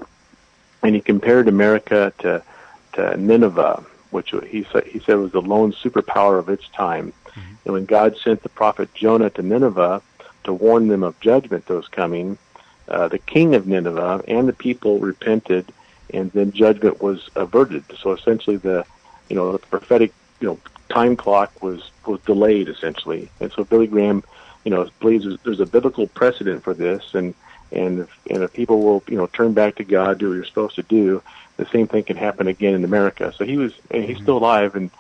And he compared America to Nineveh, which he said was the lone superpower of its time. Mm-hmm. And when God sent the prophet Jonah to Nineveh to warn them of judgment that was coming, the king of Nineveh and the people repented, and then judgment was averted. So essentially, the prophetic time clock was delayed essentially. And so Billy Graham believes there's a biblical precedent for this, and if people will turn back to God, do what you're supposed to do, the same thing can happen again in America. So he's still alive and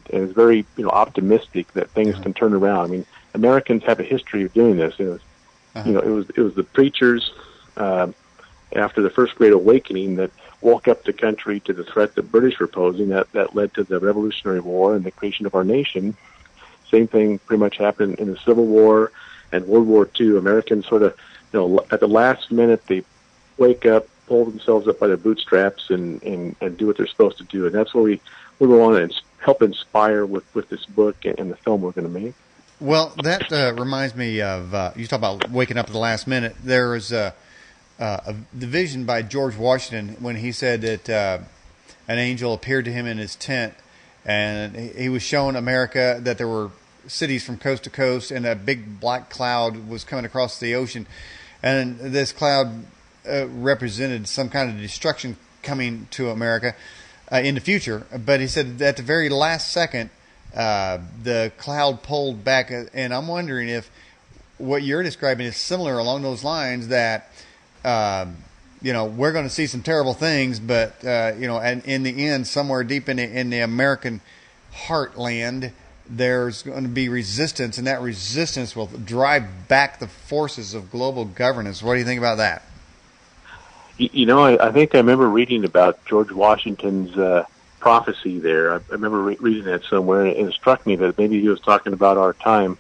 is very optimistic that things can turn around. I mean, Americans have a history of doing this. It was the preachers after the First Great Awakening that woke up the country to the threat the British were posing. That led to the Revolutionary War and the creation of our nation. Same thing pretty much happened in the Civil War and World War II. Americans sort of, at the last minute, they wake up, pull themselves up by their bootstraps, and do what they're supposed to do. And that's what we want to help inspire with this book and the film we're going to make. Well, that reminds me of, you talk about waking up at the last minute. There was the vision by George Washington when he said that an angel appeared to him in his tent, and he was showing America that there were cities from coast to coast, and a big black cloud was coming across the ocean. And this cloud represented some kind of destruction coming to America in the future. But he said at the very last second, the cloud pulled back. And I'm wondering if what you're describing is similar along those lines, that we're going to see some terrible things, but and in the end, somewhere deep in the American heartland, there's going to be resistance, and that resistance will drive back the forces of global governance. What do you think about that? I think I remember reading about George Washington's prophecy there. I remember reading that somewhere, and it struck me that maybe he was talking about our time.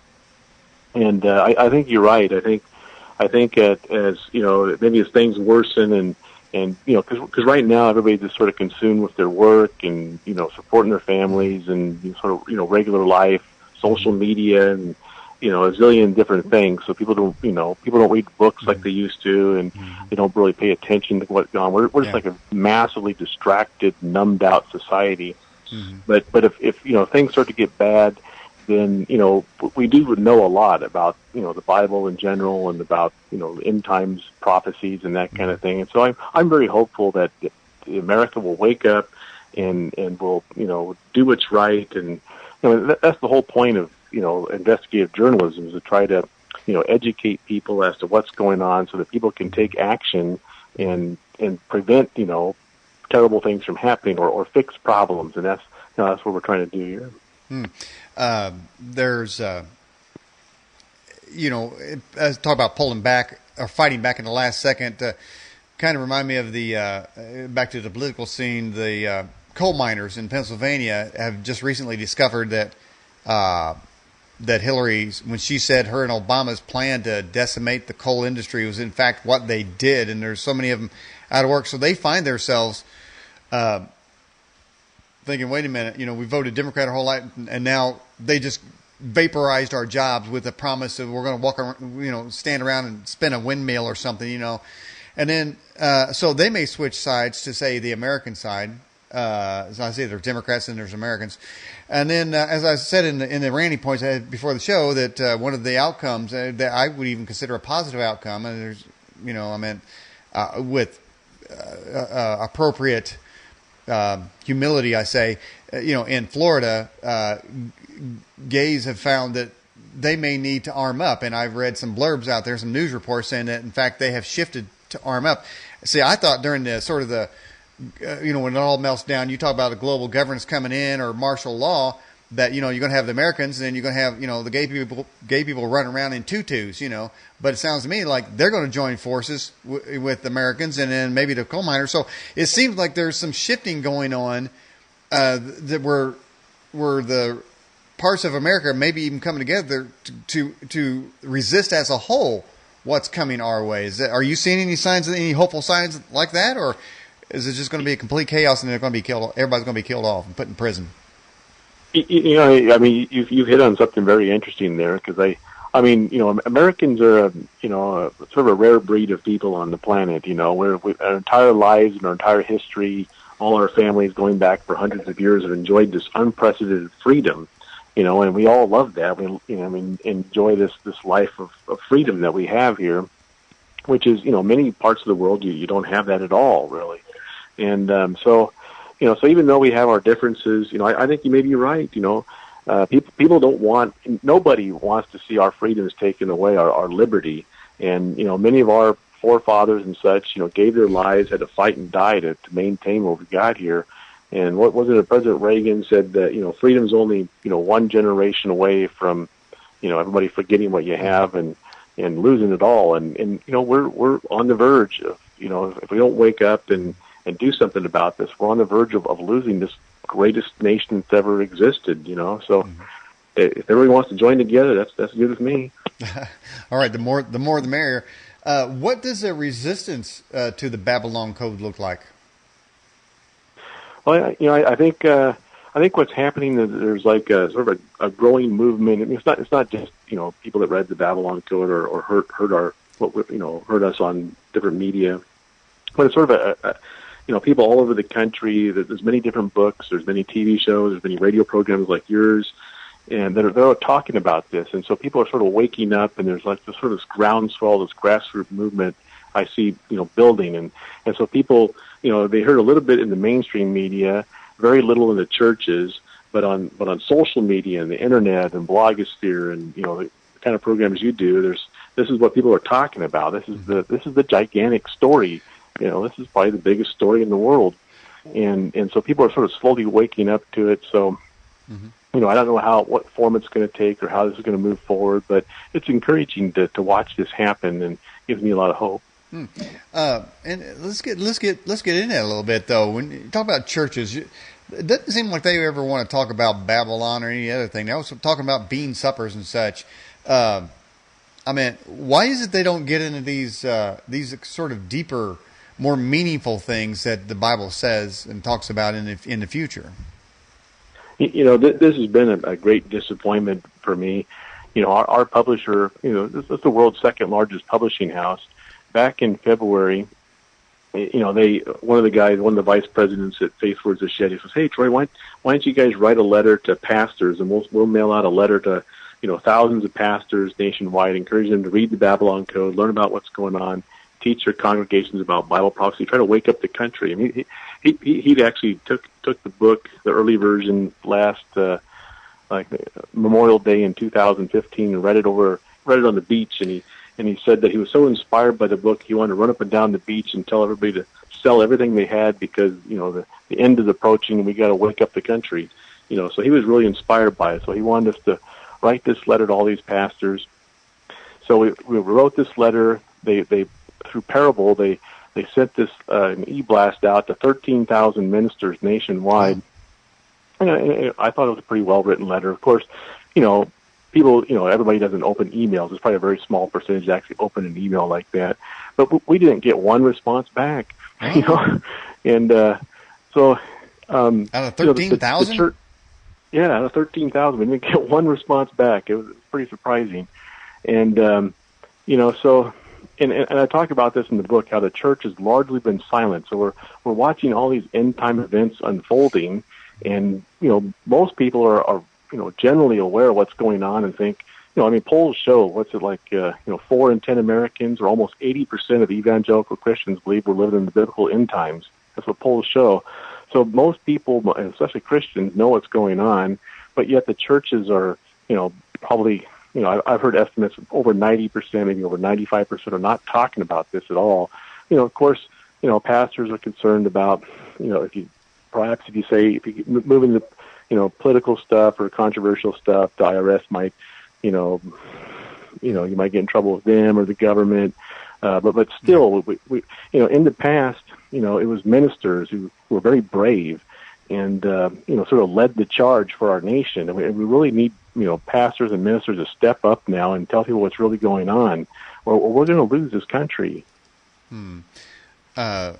And I think you're right. I think as maybe as things worsen and because right now everybody's just sort of consumed with their work and supporting their families and sort of regular life, social media, and a zillion different things. So people don't read books like they used to, and they don't really pay attention to what's going on. We're just like a massively distracted, numbed out society. Mm-hmm. But if things start to get bad, then we do know a lot about the Bible in general and about end times prophecies and that kind of thing. And so I'm very hopeful that America will wake up and will do what's right. And that's the whole point of investigative journalism, is to try to educate people as to what's going on so that people can take action and prevent terrible things from happening or fix problems. And that's what we're trying to do here. There's, talk about pulling back or fighting back in the last second. Kind of remind me of the back to the political scene. The coal miners in Pennsylvania have just recently discovered that that Hillary, when she said her and Obama's plan to decimate the coal industry was in fact what they did, and there's so many of them out of work, so they find themselves thinking, wait a minute, we voted Democrat our whole life, and now they just vaporized our jobs with the promise of we're going to walk around, stand around and spin a windmill or something, and then so they may switch sides to say the American side. As I say, there's Democrats and there's Americans, and then as I said in the Randy points I had before the show, that one of the outcomes that I would even consider a positive outcome, and there's with appropriate humility, I say, in Florida, gays have found that they may need to arm up, and I've read some blurbs out there, some news reports saying that in fact they have shifted to arm up. See, I thought during the sort of the when it all melts down, you talk about a global governance coming in or martial law, that you're going to have the Americans, and then you're going to have the gay people running around in tutus, But it sounds to me like they're going to join forces with the Americans, and then maybe the coal miners. So it seems like there's some shifting going on that where the parts of America maybe even coming together to resist as a whole what's coming our way. Are you seeing any hopeful signs like that, or is it just going to be a complete chaos and they're going to be killed? Everybody's going to be killed off and put in prison. You've hit on something very interesting there, because Americans are sort of a rare breed of people on the planet. Where our entire lives and our entire history, all our families going back for hundreds of years have enjoyed this unprecedented freedom. And we all love that. We enjoy this life of freedom that we have here, which is many parts of the world you don't have that at all, really. And so even though we have our differences, I think you may be right. People nobody wants to see our freedoms taken away, our liberty. And, many of our forefathers and such, gave their lives, had to fight and die to maintain what we got here. And what was it? President Reagan said that, freedom's only, one generation away from, everybody forgetting what you have and losing it all. And we're on the verge of, if we don't wake up and do something about this, we're on the verge of losing this greatest nation that's ever existed, So if everybody wants to join together, that's good with me. All right, the more the merrier. What does the resistance to the Babylon Code look like? Well, I think what's happening is there's like a sort of a growing movement. I mean, it's not just people that read the Babylon Code or heard us on different media, but it's sort of a people all over the country. There's many different books, there's many TV shows, there's many radio programs like yours, and they're all talking about this. And so people are sort of waking up, and there's like this sort of groundswell, this grassroots movement I see, building. And so people, they heard a little bit in the mainstream media, very little in the churches, but on social media and the internet and blogosphere and, the kind of programs you do, this is what people are talking about. This is the gigantic story. This is probably the biggest story in the world. And so people are sort of slowly waking up to it. So, I don't know what form it's going to take or how this is going to move forward, but it's encouraging to watch this happen, and gives me a lot of hope. And let's get into that a little bit, though. When you talk about churches, it doesn't seem like they ever want to talk about Babylon or any other thing. They also talking about bean suppers and such. Why is it they don't get into these sort of deeper, more meaningful things that the Bible says and talks about in the future? This has been a great disappointment for me. Our publisher, this is the world's second largest publishing house. Back in February, one of the vice presidents at Faith Words of Shed, he says, "Hey, Troy, why don't you guys write a letter to pastors, and we'll mail out a letter to thousands of pastors nationwide, encourage them to read the Babylon Code, learn about what's going on, teach their congregations about Bible prophecy, try to wake up the country." I mean, he actually took the book, the early version, last Memorial Day in 2015, and read it on the beach, and he said that he was so inspired by the book, he wanted to run up and down the beach and tell everybody to sell everything they had because the end is approaching and we got to wake up the country. So he was really inspired by it. So he wanted us to write this letter to all these pastors. So we wrote this letter. They through Parable, they sent this an e-blast out to 13,000 ministers nationwide. And I thought it was a pretty well written letter. Of course, people, everybody doesn't open emails. It's probably a very small percentage that actually open an email like that. But we didn't get one response back, and so out of 13,000. Yeah, out of 13,000, we didn't get one response back. It was pretty surprising, and so. And I talk about this in the book, how the church has largely been silent. So we're watching all these end time events unfolding, and most people are generally aware of what's going on and think, polls show, what's it like, 4 in 10 Americans, or almost 80% of evangelical Christians believe we're living in the biblical end times. That's what polls show. So most people, and especially Christians, know what's going on, but yet the churches are, probably. I've heard estimates of over 90%, maybe over 95% are not talking about this at all. Of course, pastors are concerned about, if you move into, political stuff or controversial stuff, the IRS might, you might get in trouble with them or the government. But still, we in the past, it was ministers who were very brave and, sort of led the charge for our nation. And we really need, pastors and ministers to step up now and tell people what's really going on, or we're going to lose this country. The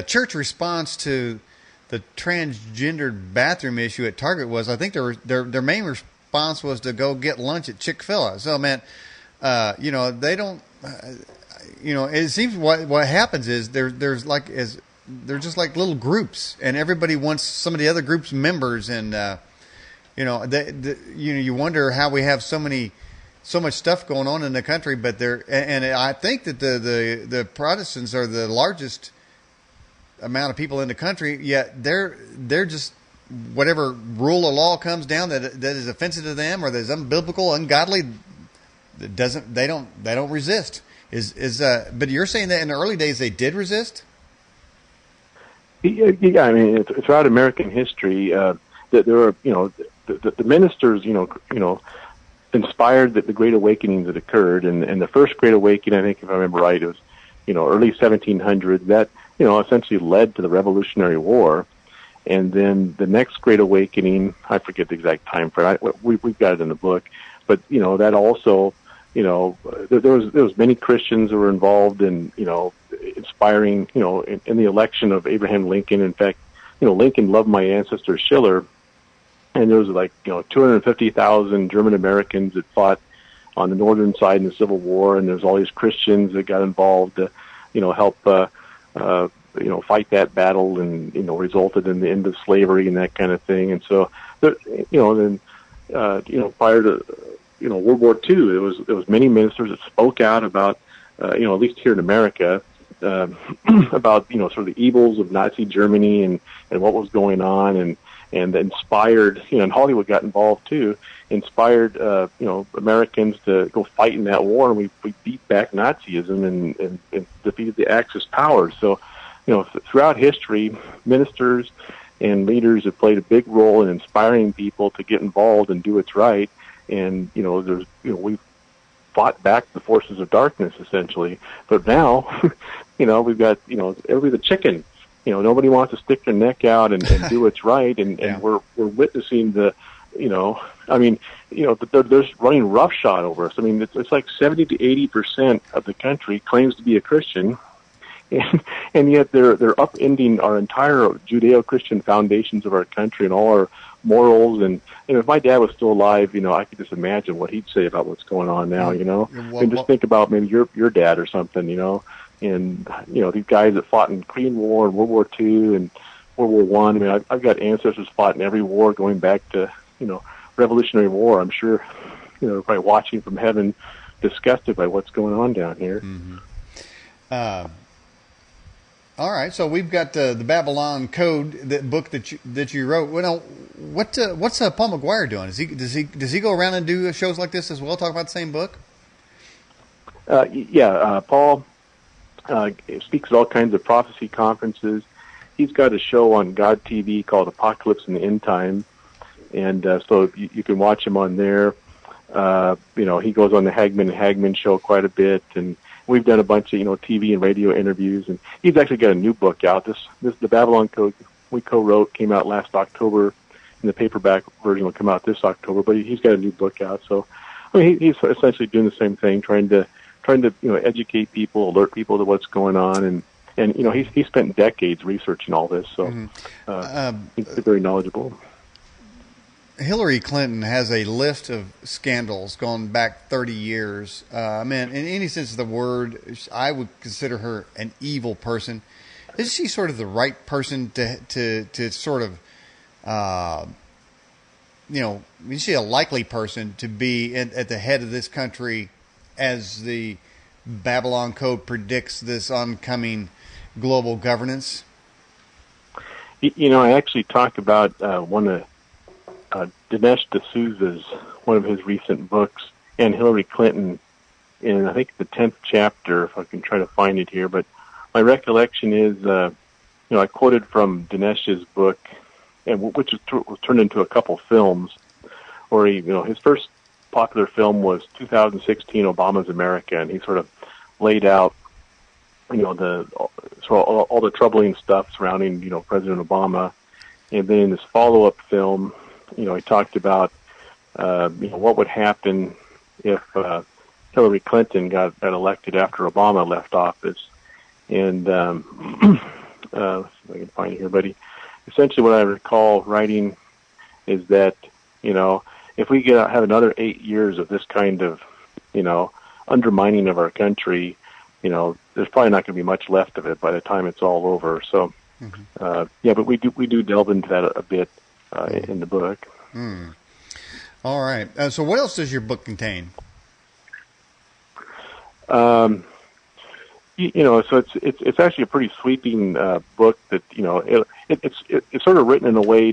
church response to the transgendered bathroom issue at Target was, I think their main response was to go get lunch at Chick-fil-A. So, they don't, it seems what happens is they're just like little groups, and everybody wants some of the other group's members, and you wonder how we have so much stuff going on in the country, but I think that the Protestants are the largest amount of people in the country, yet they're just whatever rule of law comes down that is offensive to them or that is unbiblical, ungodly, they don't resist. But you're saying that in the early days they did resist? Yeah, throughout American history, that there were, the ministers, inspired the Great Awakenings that occurred, and the first Great Awakening, I think, if I remember right, it was, early 1700s. That, essentially led to the Revolutionary War, and then the next Great Awakening, I forget the exact time frame. We've got it in the book, but that also, there was many Christians who were involved in, inspiring, in the election of Abraham Lincoln. In fact, Lincoln loved my ancestor Schiller, and there was 250,000 German Americans that fought on the northern side in the Civil War, and there's all these Christians that got involved to, help, fight that battle, and resulted in the end of slavery and that kind of thing. And so, prior to World War II, there was many ministers that spoke out about, at least here in America, about sort of the evils of Nazi Germany and what was going on, and inspired, and Hollywood got involved too, inspired Americans to go fight in that war, and we beat back Nazism and defeated the Axis powers. So throughout history, ministers and leaders have played a big role in inspiring people to get involved and do what's right. And we've fought back the forces of darkness essentially. But now, we've got everybody's a chicken. Nobody wants to stick their neck out and do what's right. And we're witnessing they're running roughshod over us. It's like 70 to 80% of the country claims to be a Christian, and yet they're upending our entire Judeo-Christian foundations of our country and all our morals. And if my dad was still alive, I could just imagine what he'd say about what's going on now. And just think about maybe your dad or something. And these guys that fought in Korean War and World War II and World War One. I've got ancestors fought in every war going back to Revolutionary War. I'm sure probably watching from heaven, disgusted by what's going on down here. Mm-hmm. All right, so we've got the Babylon Code, that book that you wrote. Well, what's Paul McGuire doing? Does he go around and do shows like this as well? Talk about the same book? Paul speaks at all kinds of prophecy conferences. He's got a show on God TV called Apocalypse in the End Time, and so you can watch him on there. He goes on the Hagman and Hagman show quite a bit, and we've done a bunch of TV and radio interviews, and he's actually got a new book out. The Babylon Code we co-wrote, came out last October, and the paperback version will come out this October. But he's got a new book out, so I mean, he's essentially doing the same thing, trying to educate people, alert people to what's going on, and he spent decades researching all this, so he's very knowledgeable. Hillary Clinton has a list of scandals going back 30 years. I mean, in any sense of the word, I would consider her an evil person. Is she sort of the right person to sort of, is she a likely person to be at the head of this country as the Babylon Code predicts this oncoming global governance? I actually talked about one of Dinesh D'Souza's, one of his recent books, and Hillary Clinton in, I think, the 10th chapter, if I can try to find it here. But my recollection is, I quoted from Dinesh's book, and which was turned into a couple films, where his first popular film was 2016 Obama's America, and he sort of laid out, all the troubling stuff surrounding, President Obama. And then in this follow-up film, he talked about, what would happen if Hillary Clinton got elected after Obama left office. And if I can find it here, but essentially what I recall writing is that, if we have another 8 years of this kind of, undermining of our country, there's probably not going to be much left of it by the time it's all over. So, but we do delve into that a bit in the book. All right. So what else does your book contain? So it's actually a pretty sweeping book that it's sort of written in a way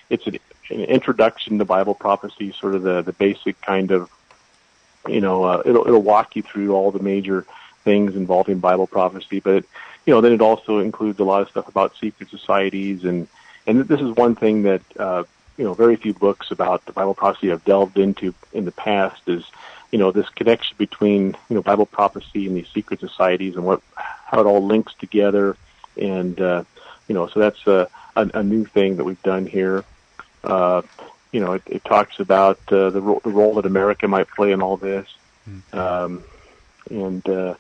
it's an introduction to Bible prophecy, sort of the basic kind of it'll walk you through all the major things involving Bible prophecy, but then it also includes a lot of stuff about secret societies, and this is one thing that very few books about the Bible prophecy have delved into in the past is this connection between Bible prophecy and these secret societies and how it all links together, and so that's a new thing that we've done here. It talks about the role that America might play in all this, and the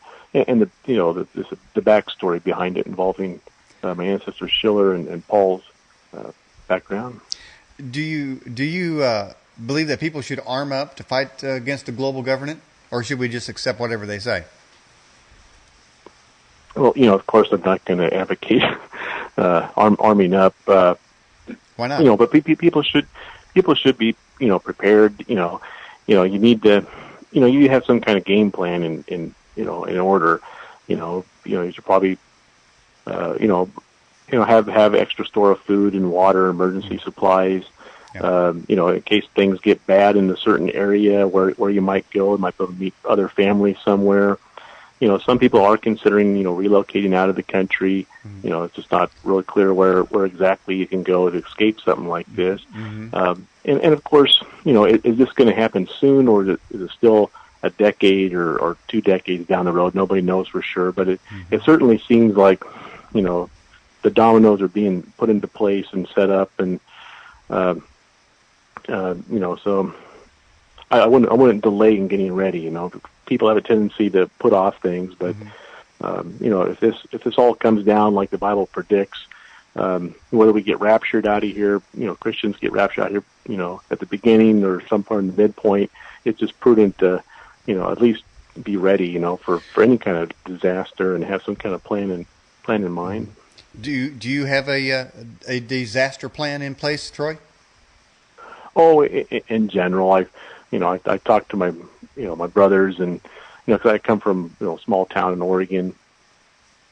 backstory behind it involving my ancestor Schiller and Paul's background. Do you believe that people should arm up to fight against a global government, or should we just accept whatever they say? Well, of course, I'm not going to advocate arming up. Why not? But people should be prepared. You need to you have some kind of game plan in order. You should probably have extra store of food and water, emergency supplies. In case things get bad in a certain area where you might go, you might be able to meet other families somewhere. Some people are considering, relocating out of the country. It's just not really clear where exactly you can go to escape something like this. And of course, is this going to happen soon, or is it still a decade or 2 decades down the road? Nobody knows for sure, but it certainly seems like, the dominoes are being put into place and set up, and so I wouldn't delay in getting ready. People have a tendency to put off things, but if this all comes down like the Bible predicts, whether we get raptured out of here, Christians get raptured out of here, at the beginning or some part in the midpoint, it's just prudent to, at least be ready, for any kind of disaster and have some kind of plan in mind. Do you have a disaster plan in place, Troy? Oh, in general, I talked to my brothers, and because I come from a small town in Oregon,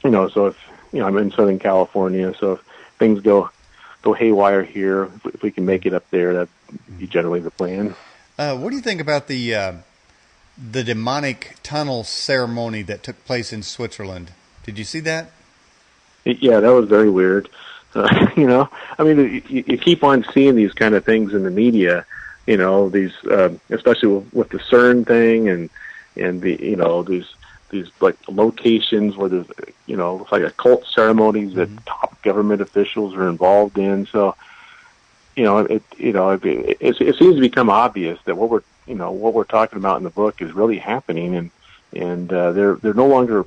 so if I'm in Southern California, so if things go haywire here, if we can make it up there, that'd be generally the plan. What do you think about the demonic tunnel ceremony that took place in Switzerland? Did you see that? Yeah, that was very weird. You keep on seeing these kind of things in the media, these, especially with the CERN thing and the, these like locations where there's, it's like occult ceremonies that top government officials are involved in. So, it seems to become obvious that what we're talking about in the book is really happening, and they're no longer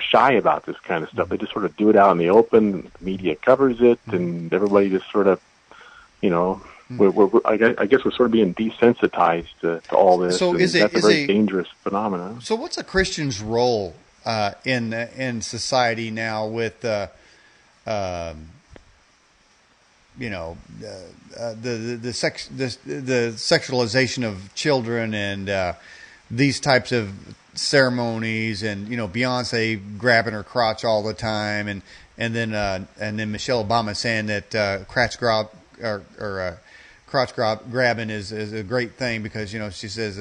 shy about this kind of stuff. They just sort of do it out in the open. The media covers it, and everybody just sort of, I guess we're sort of being desensitized to all this. So that's a very dangerous phenomenon. So what's a Christian's role in society now with the sexualization of children and these types of ceremonies, and Beyonce grabbing her crotch all the time, and then Michelle Obama saying that crotch grabbing is a great thing because she says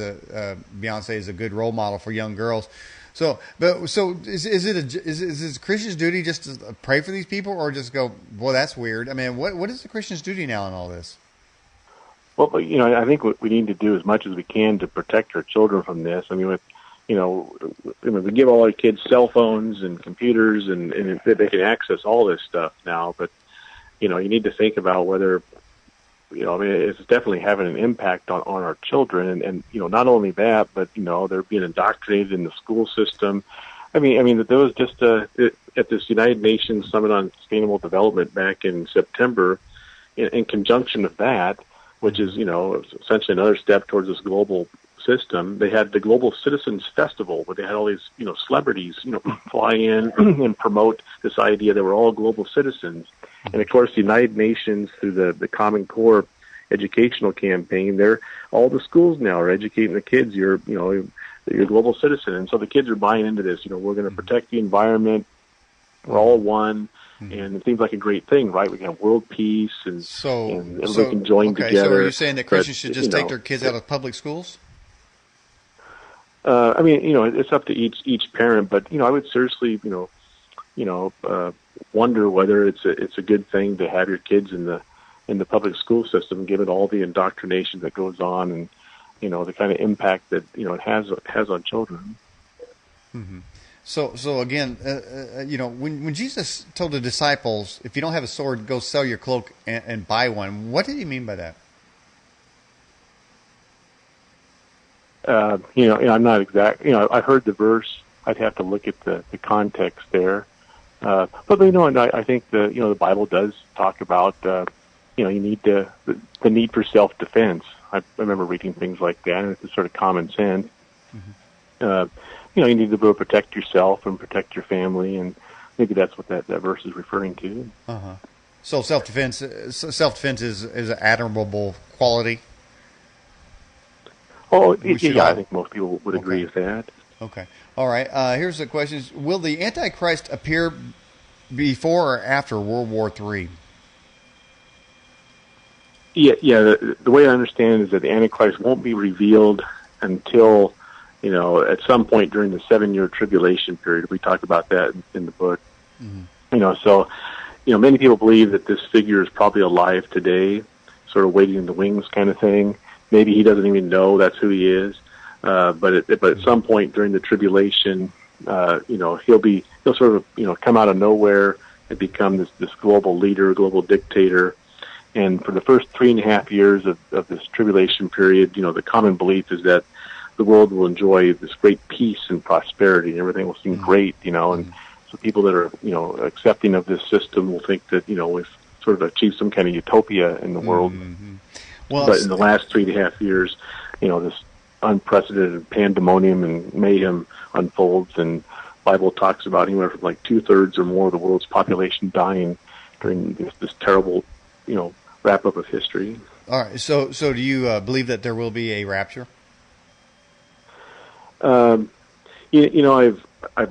Beyonce is a good role model for young girls. So is it a Christian's duty just to pray for these people, or just go, well, that's weird? I mean, what is the Christian's duty now in all this? Well, I think what we need to do as much as we can to protect our children from this. I mean, we give all our kids cell phones and computers, and they can access all this stuff now. But you need to think about whether it's definitely having an impact on our children, and not only that, but they're being indoctrinated in the school system. I mean there was just at this United Nations Summit on Sustainable Development back in September, in conjunction with that, which is essentially another step towards this global system. They had the Global Citizens Festival, where they had all these celebrities fly in and promote this idea that we're all global citizens. And of course, the United Nations, through the Common Core educational campaign, all the schools now are educating the kids. You're a global citizen, and so the kids are buying into this. We're going to protect the environment. We're all one, and it seems like a great thing, right? We can have world peace, and everybody can join together. So are you saying that Christians should just take their kids out of public schools? I mean, it's up to each parent, but I would seriously, wonder whether it's a good thing to have your kids in the public school system, given all the indoctrination that goes on, and the kind of impact that it has on children. Mm-hmm. So again, when Jesus told the disciples, "If you don't have a sword, go sell your cloak and buy one," what did he mean by that? I'm not exact. I heard the verse. I'd have to look at the context there. But I think the Bible does talk about you need the need for self-defense. I remember reading things like that, and it's just sort of common sense. Mm-hmm. You need to be able to protect yourself and protect your family, and maybe that's what that verse is referring to. Uh-huh. So self-defense is an admirable quality. Oh, yeah, I think most people would agree with that. Okay. All right. Here's the question. Will the Antichrist appear before or after World War III? Yeah. The way I understand it is that the Antichrist won't be revealed until, at some point during the 7-year tribulation period. We talk about that in the book. Mm-hmm. So many people believe that this figure is probably alive today, sort of waiting in the wings kind of thing. Maybe he doesn't even know that's who he is. But at some point during the tribulation, he'll sort of, come out of nowhere and become this global leader, global dictator. And for the first 3.5 years of this tribulation period, the common belief is that the world will enjoy this great peace and prosperity, and everything will seem great, and so people that are, accepting of this system will think that, we've sort of achieved some kind of utopia in the world. Mm-hmm. Well, but in the last 3.5 years, this unprecedented pandemonium and mayhem unfolds, and Bible talks about anywhere from like 2/3 or more of the world's population dying during this terrible, wrap up of history. All right. So do you believe that there will be a rapture? I've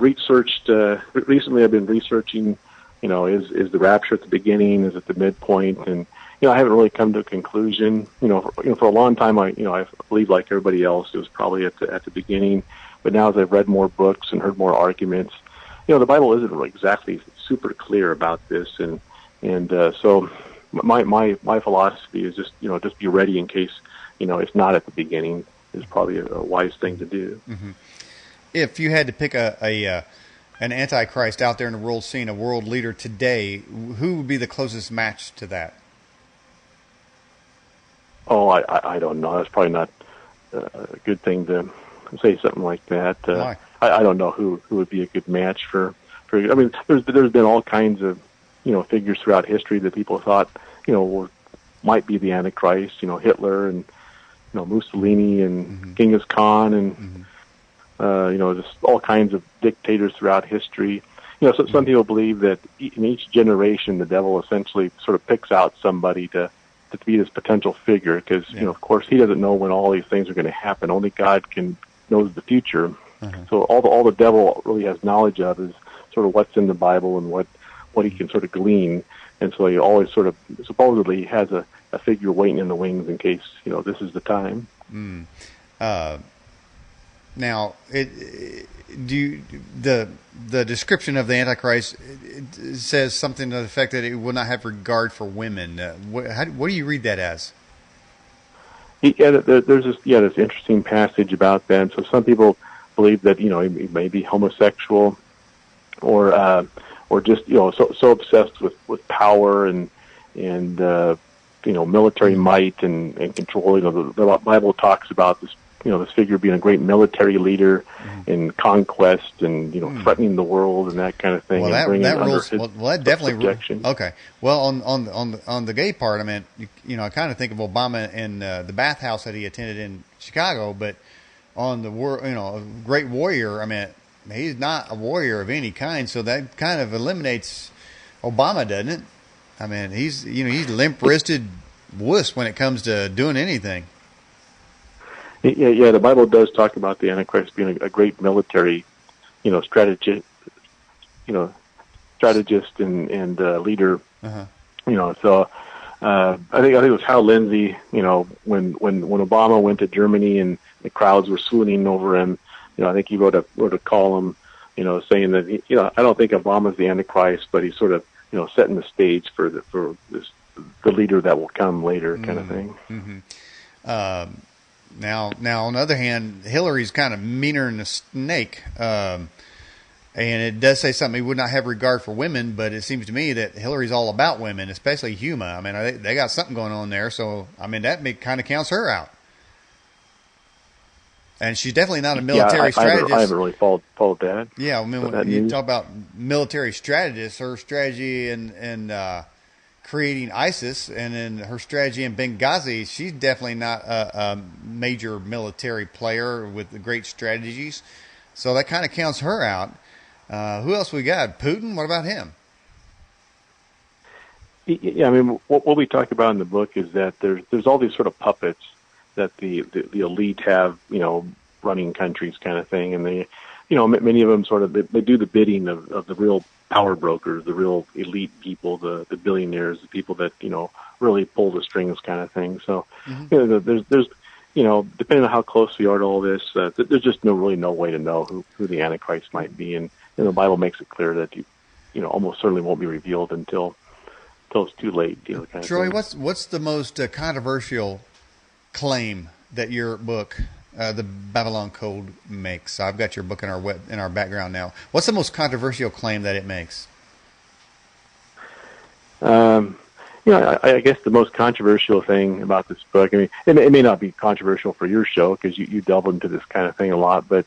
researched recently. I've been researching. Is the rapture at the beginning? Is it the midpoint? And I haven't really come to a conclusion. For a long time, I believed like everybody else, it was probably at the beginning. But now, as I've read more books and heard more arguments, the Bible isn't really exactly super clear about this, and so my philosophy is just be ready in case it's not at the beginning. Is probably a wise thing to do. Mm-hmm. If you had to pick an Antichrist out there in the world scene, a world leader today, who would be the closest match to that? Oh, I don't know. That's probably not a good thing to say something like that. I don't know who would be a good match for. I mean, there's been all kinds of figures throughout history that people thought might be the Antichrist. Hitler and Mussolini and Genghis Khan and just all kinds of dictators throughout history. So some people believe that in each generation the devil essentially sort of picks out somebody to be this potential figure because of course he doesn't know when all these things are going to happen. Only God knows the future. So all the devil really has knowledge of is sort of what's in the Bible and what he can sort of glean. And so he always sort of supposedly has a figure waiting in the wings in case this is the time. Now, the description of the Antichrist it says something to the effect that it will not have regard for women. What do you read that as? Yeah, there's this interesting passage about that. So some people believe that he may be homosexual, or just so obsessed with power and military might and control. The Bible talks about this this figure being a great military leader in conquest and threatening the world and that kind of thing. Well, and bringing that under rules. his That definitely subjection. Okay. Well, on the gay part, I mean, I kind of think of Obama and the bathhouse that he attended in Chicago, but on the a great warrior. I mean, he's not a warrior of any kind, so that kind of eliminates Obama, doesn't it? I mean, he's limp-wristed wuss when it comes to doing anything. Yeah. The Bible does talk about the Antichrist being a great military, strategist and leader. So I think it was Hal Lindsey. When Obama went to Germany and the crowds were swooning over him. I think he wrote a column, saying that I don't think Obama's the Antichrist, but he's sort of setting the stage for the leader that will come later, kind of thing. Mm-hmm. Now, on the other hand, Hillary's kind of meaner than a snake. And it does say something, he would not have regard for women, but it seems to me that Hillary's all about women, especially Huma. I mean, they got something going on there. So, I mean, that kind of counts her out. And she's definitely not a military strategist. I haven't really followed that. Yeah, I mean, when you talk about military strategists, her strategy in creating ISIS and then her strategy in Benghazi, she's definitely not a major military player with great strategies. So that kind of counts her out. Who else we got? Putin? What about him? Yeah, I mean, what we talk about in the book is that there's all these sort of puppets that the elite have, running countries kind of thing. And they, many of them sort of, they do the bidding of the real power brokers, the real elite people, the billionaires, the people that, really pull the strings kind of thing. So, there's depending on how close we are to all this, there's just no way to know who the Antichrist might be. And the Bible makes it clear that almost certainly won't be revealed until it's too late. Kind of Troy, thing. what's the most controversial claim that your book, The Babylon Code, makes? I've got your book in our background now. What's the most controversial claim that it makes? I guess the most controversial thing about this book, I mean, it may not be controversial for your show because you delve into this kind of thing a lot, but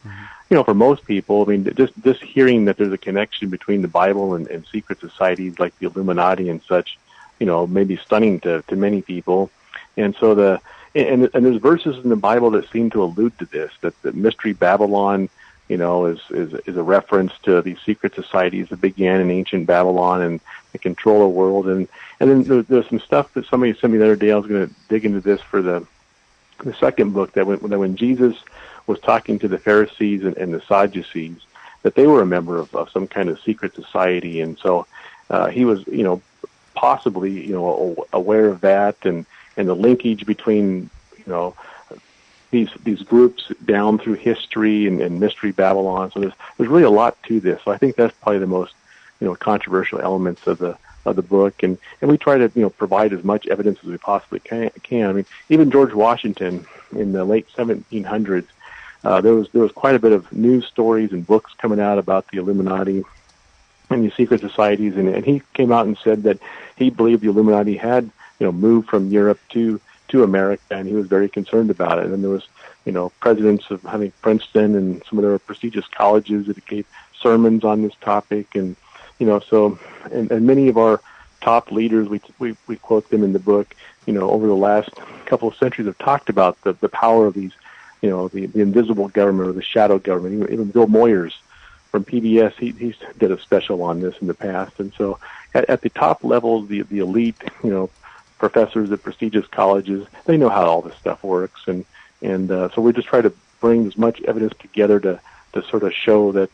for most people, I mean, just hearing that there's a connection between the Bible and secret societies like the Illuminati and such, may be stunning to many people. And so and there's verses in the Bible that seem to allude to this, that Mystery Babylon, is a reference to these secret societies that began in ancient Babylon and they control the world. And then there's some stuff that somebody sent me the other day. I was going to dig into this for the second book, that when Jesus was talking to the Pharisees and the Sadducees, that they were a member of some kind of secret society. And so he was, possibly, aware of that and the linkage between, these groups down through history and Mystery Babylon. So there's really a lot to this. So I think that's probably the most, controversial elements of the book. And we try to, provide as much evidence as we possibly can. I mean, even George Washington in the late 1700s, there was quite a bit of news stories and books coming out about the Illuminati and these secret societies. And he came out and said that he believed the Illuminati had, moved from Europe to to America, and he was very concerned about it. And then there was, presidents of, I think, Princeton and some of their prestigious colleges that gave sermons on this topic. And, so, and many of our top leaders, we quote them in the book, over the last couple of centuries have talked about the power of these, the invisible government or the shadow government. Even Bill Moyers from PBS, he's did a special on this in the past. And so at the top level, the elite, professors at prestigious colleges, they know how all this stuff works. And so we just try to bring as much evidence together to sort of show that,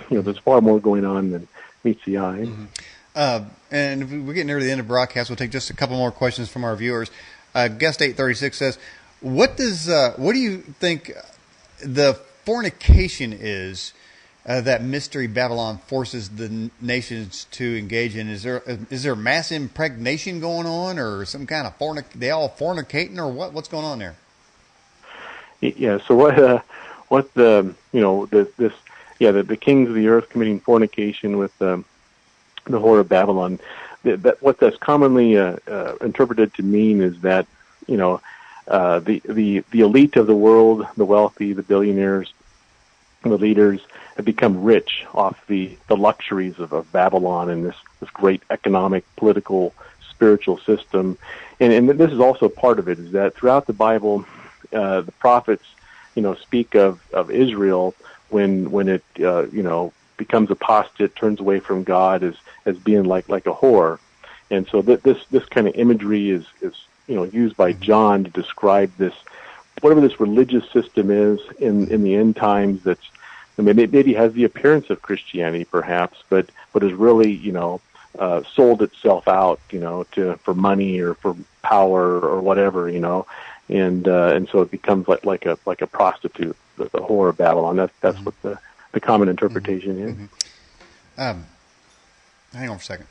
there's far more going on than meets the eye. Mm-hmm. And if we're getting near the end of the broadcast, we'll take just a couple more questions from our viewers. Guest 836 says, what do you think the fornication is that Mystery Babylon forces the nations to engage in? Is there mass impregnation going on, or some kind of they all fornicating, or what's going on there? Yeah. So what the the kings of the earth committing fornication with the whore of Babylon. What that's commonly interpreted to mean is that the elite of the world, the wealthy, the billionaires, the leaders, have become rich off the luxuries of Babylon and this great economic, political, spiritual system. And this is also part of it, is that throughout the Bible, the prophets, speak of Israel when it, becomes apostate, turns away from God as being like a whore. And so this kind of imagery is used by John to describe this, whatever this religious system is in the end times that's, maybe has the appearance of Christianity perhaps, but is really, sold itself out, for money or for power or whatever, and so it becomes like a prostitute, the whore of Babylon. That's what the common interpretation is. Mm-hmm. Hang on for a second.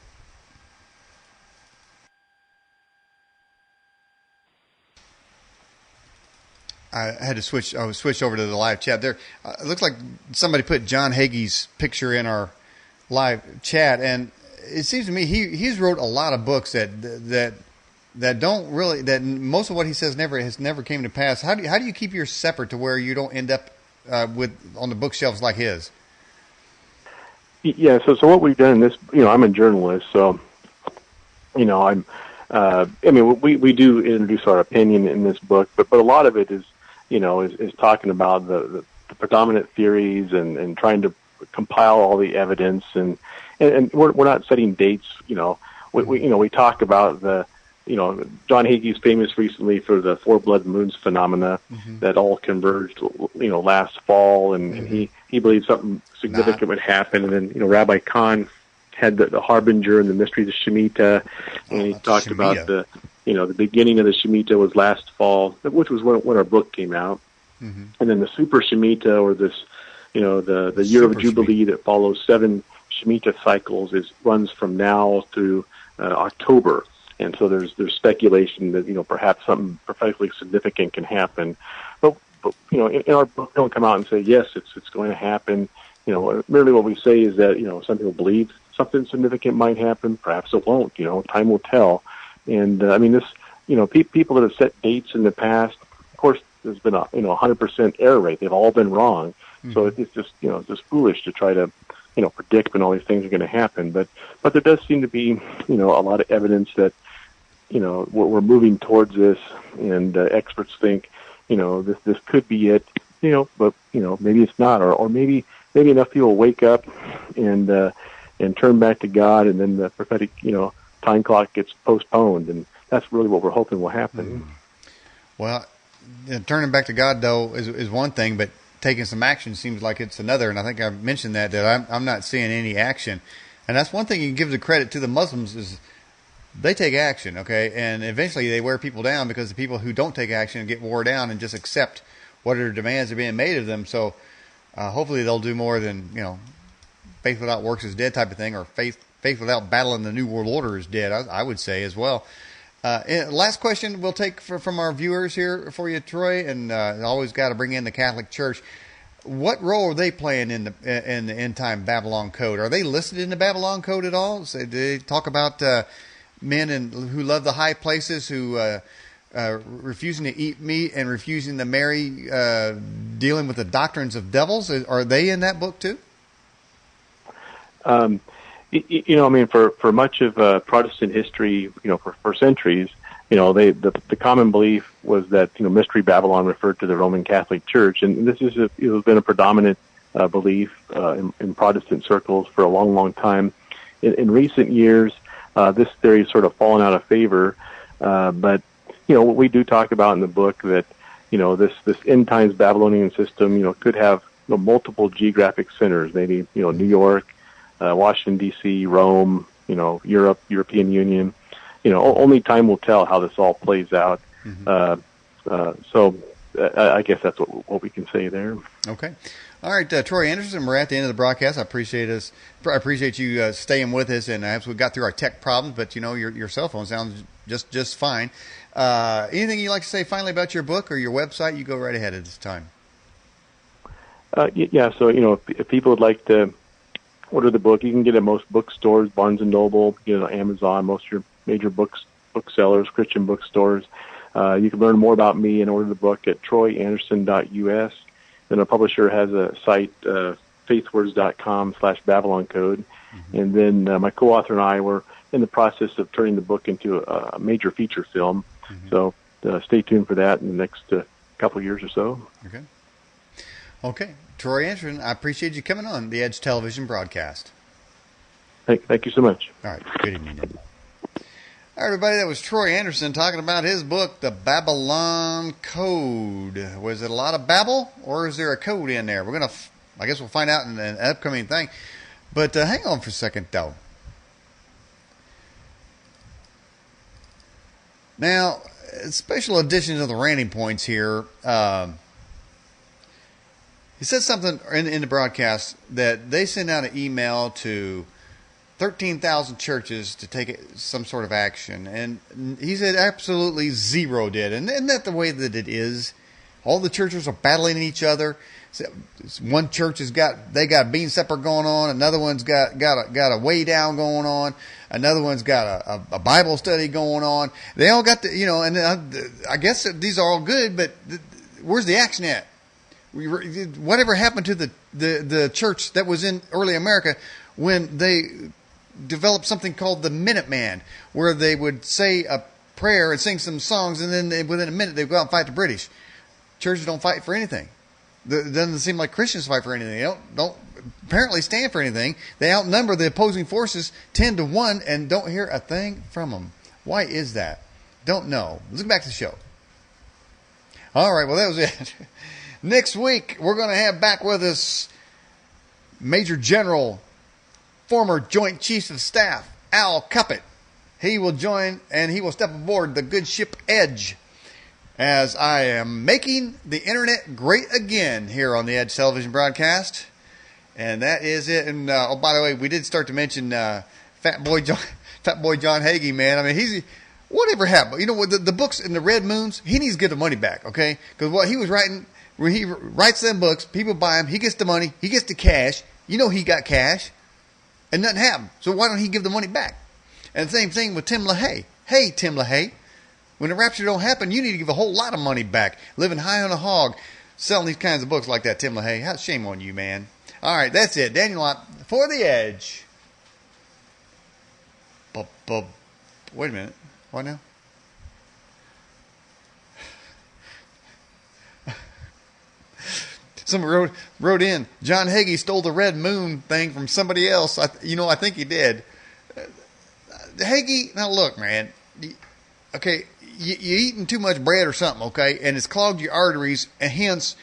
I had to switch over to the live chat there. It looks like somebody put John Hagee's picture in our live chat, and it seems to me he's wrote a lot of books that don't really, that most of what he says has never came to pass. How do you keep yours separate to where you don't end up on the bookshelves like his? Yeah, so what we've done in this, I'm a journalist, so I'm we do introduce our opinion in this book, but a lot of it is is talking about the predominant theories and trying to compile all the evidence, and we're not setting dates. We talk about the John Hagee's famous recently for the four blood moons phenomena that all converged last fall, and he believed something significant would happen, and then Rabbi Kahn had the Harbinger and the Mysteries of Shemitah, and he talked about the beginning of the Shemitah was last fall, which was when our book came out, and then the Super Shemitah, or this, the year of Jubilee that follows 7 Shemitah cycles, runs from now through October, and so there's speculation that perhaps something prophetically significant can happen, but in our book, we don't come out and say yes, it's going to happen. Merely what we say is that some people believe something significant might happen. Perhaps it won't. Time will tell. And this, people that have set dates in the past, of course, there's been a 100% error rate. They've all been wrong. So it's just just foolish to try to predict when all these things are going to happen. But there does seem to be a lot of evidence that we're moving towards this, and experts think this could be it. But maybe it's not, or maybe enough people wake up and turn back to God, and then the prophetic time clock gets postponed, and that's really what we're hoping will happen. Well, turning back to God though is one thing, but taking some action seems like it's another. And I think I mentioned that I'm not seeing any action, and that's one thing you can give the credit to the Muslims is they take action, okay, and eventually they wear people down, because the people who don't take action get wore down and just accept whatever demands are being made of them. So hopefully they'll do more than faith without works is dead type of thing, or faith without battling the New World Order is dead, I would say as well. Last question we'll take from our viewers here for you, Troy, and always got to bring in the Catholic Church. What role are they playing in the end time Babylon Code? Are they listed in the Babylon Code at all? So do they talk about men who love the high places, who refusing to eat meat and refusing to marry, dealing with the doctrines of devils. Are they in that book too? For much of Protestant history, for centuries, the common belief was that, Mystery Babylon referred to the Roman Catholic Church, and this has been a predominant belief in Protestant circles for a long, long time. In recent years, this theory has sort of fallen out of favor, but what we do talk about in the book that this end times Babylonian system could have multiple geographic centers, maybe New York, Washington D.C., Rome, Europe, European Union. Only time will tell how this all plays out. So I guess that's what we can say there. Okay. All right, Troy Anderson, we're at the end of the broadcast. I appreciate you staying with us, and as we got through our tech problems, but your cell phone sounds just fine. Anything you'd like to say finally about your book or your website? You go right ahead at this time. Yeah. So if people would like to order the book, you can get it at most bookstores, Barnes and Noble, Amazon, most of your major booksellers, Christian bookstores. You can learn more about me and order the book at troyanderson.us. Then a publisher has a site, faithwords.com/Babylon Code. And then my co-author and I were in the process of turning the book into a major feature film. So stay tuned for that in the next couple of years or so. Okay. Troy Anderson, I appreciate you coming on the Edge Television broadcast. Thank you so much. All right. Good evening. All right, everybody, that was Troy Anderson talking about his book, The Babylon Code. Was it a lot of babble, or is there a code in there? I guess we'll find out in an upcoming thing. But hang on for a second, though. Now, special editions of the Ranting Points here. He said something in the broadcast that they send out an email to 13,000 churches to take some sort of action. And he said absolutely zero did. And isn't that the way that it is? All the churches are battling each other. One church has got a bean supper going on. Another one's got a way down going on. Another one's got a Bible study going on. They all got and I guess these are all good, but where's the action at? Whatever happened to the church that was in early America when they developed something called the Minuteman, where they would say a prayer and sing some songs, and then within a minute they'd go out and fight the British. Churches don't fight for anything. It doesn't seem like Christians fight for anything. They don't apparently stand for anything. They outnumber the opposing forces 10-1 and don't hear a thing from them. Why is that? Don't know. Let's get back to the show. All right, well, that was it. Next week, we're going to have back with us Major General, former Joint Chiefs of Staff, Al Cuppet. He will join, and he will step aboard the good ship Edge, as I am making the internet great again here on the Edge Television broadcast. And that is it. And, by the way, we did start to mention Fat Boy John Hagee, man. I mean, whatever happened. The books in the Red Moons, he needs to get the money back, okay? Because what he was writing, when he writes them books, people buy them, he gets the money, he gets the cash. He got cash. And nothing happened. So why don't he give the money back? And the same thing with Tim LaHaye. Hey, Tim LaHaye, when the rapture don't happen, you need to give a whole lot of money back. Living high on a hog, selling these kinds of books like that, Tim LaHaye. Shame on you, man. All right, that's it. Daniel Lott for the Edge. Wait a minute. What now? Someone wrote in, John Hagee stole the Red Moon thing from somebody else. I think he did. Hagee, now look, man. Okay, you're eating too much bread or something, okay? And it's clogged your arteries, and hence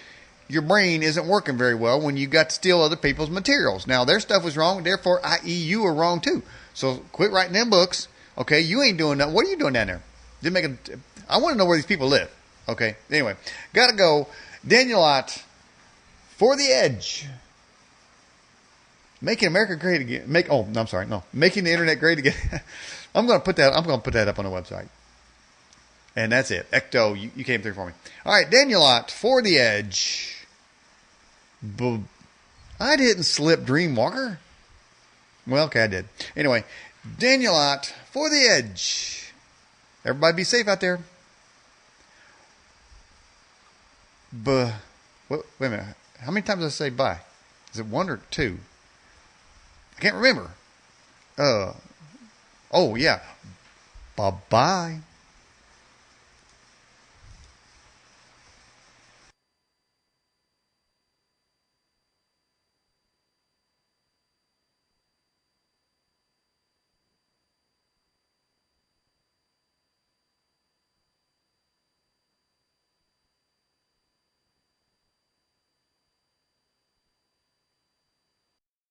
your brain isn't working very well when you got to steal other people's materials. Now, their stuff was wrong, therefore, i.e., you were wrong too. So quit writing them books, okay? You ain't doing nothing. What are you doing down there? I want to know where these people live, okay? Anyway, got to go. Daniel Lott for the Edge. Making America great again. Making the internet great again. I'm going to put that up on the website. And that's it. Ecto, you came through for me. All right, Daniel Lott for the Edge. I didn't slip Dreamwalker. Well, okay, I did. Anyway, Daniel Lott for the Edge. Everybody be safe out there. wait a minute. How many times did I say bye? Is it one or two? I can't remember. Oh yeah. Bye-bye.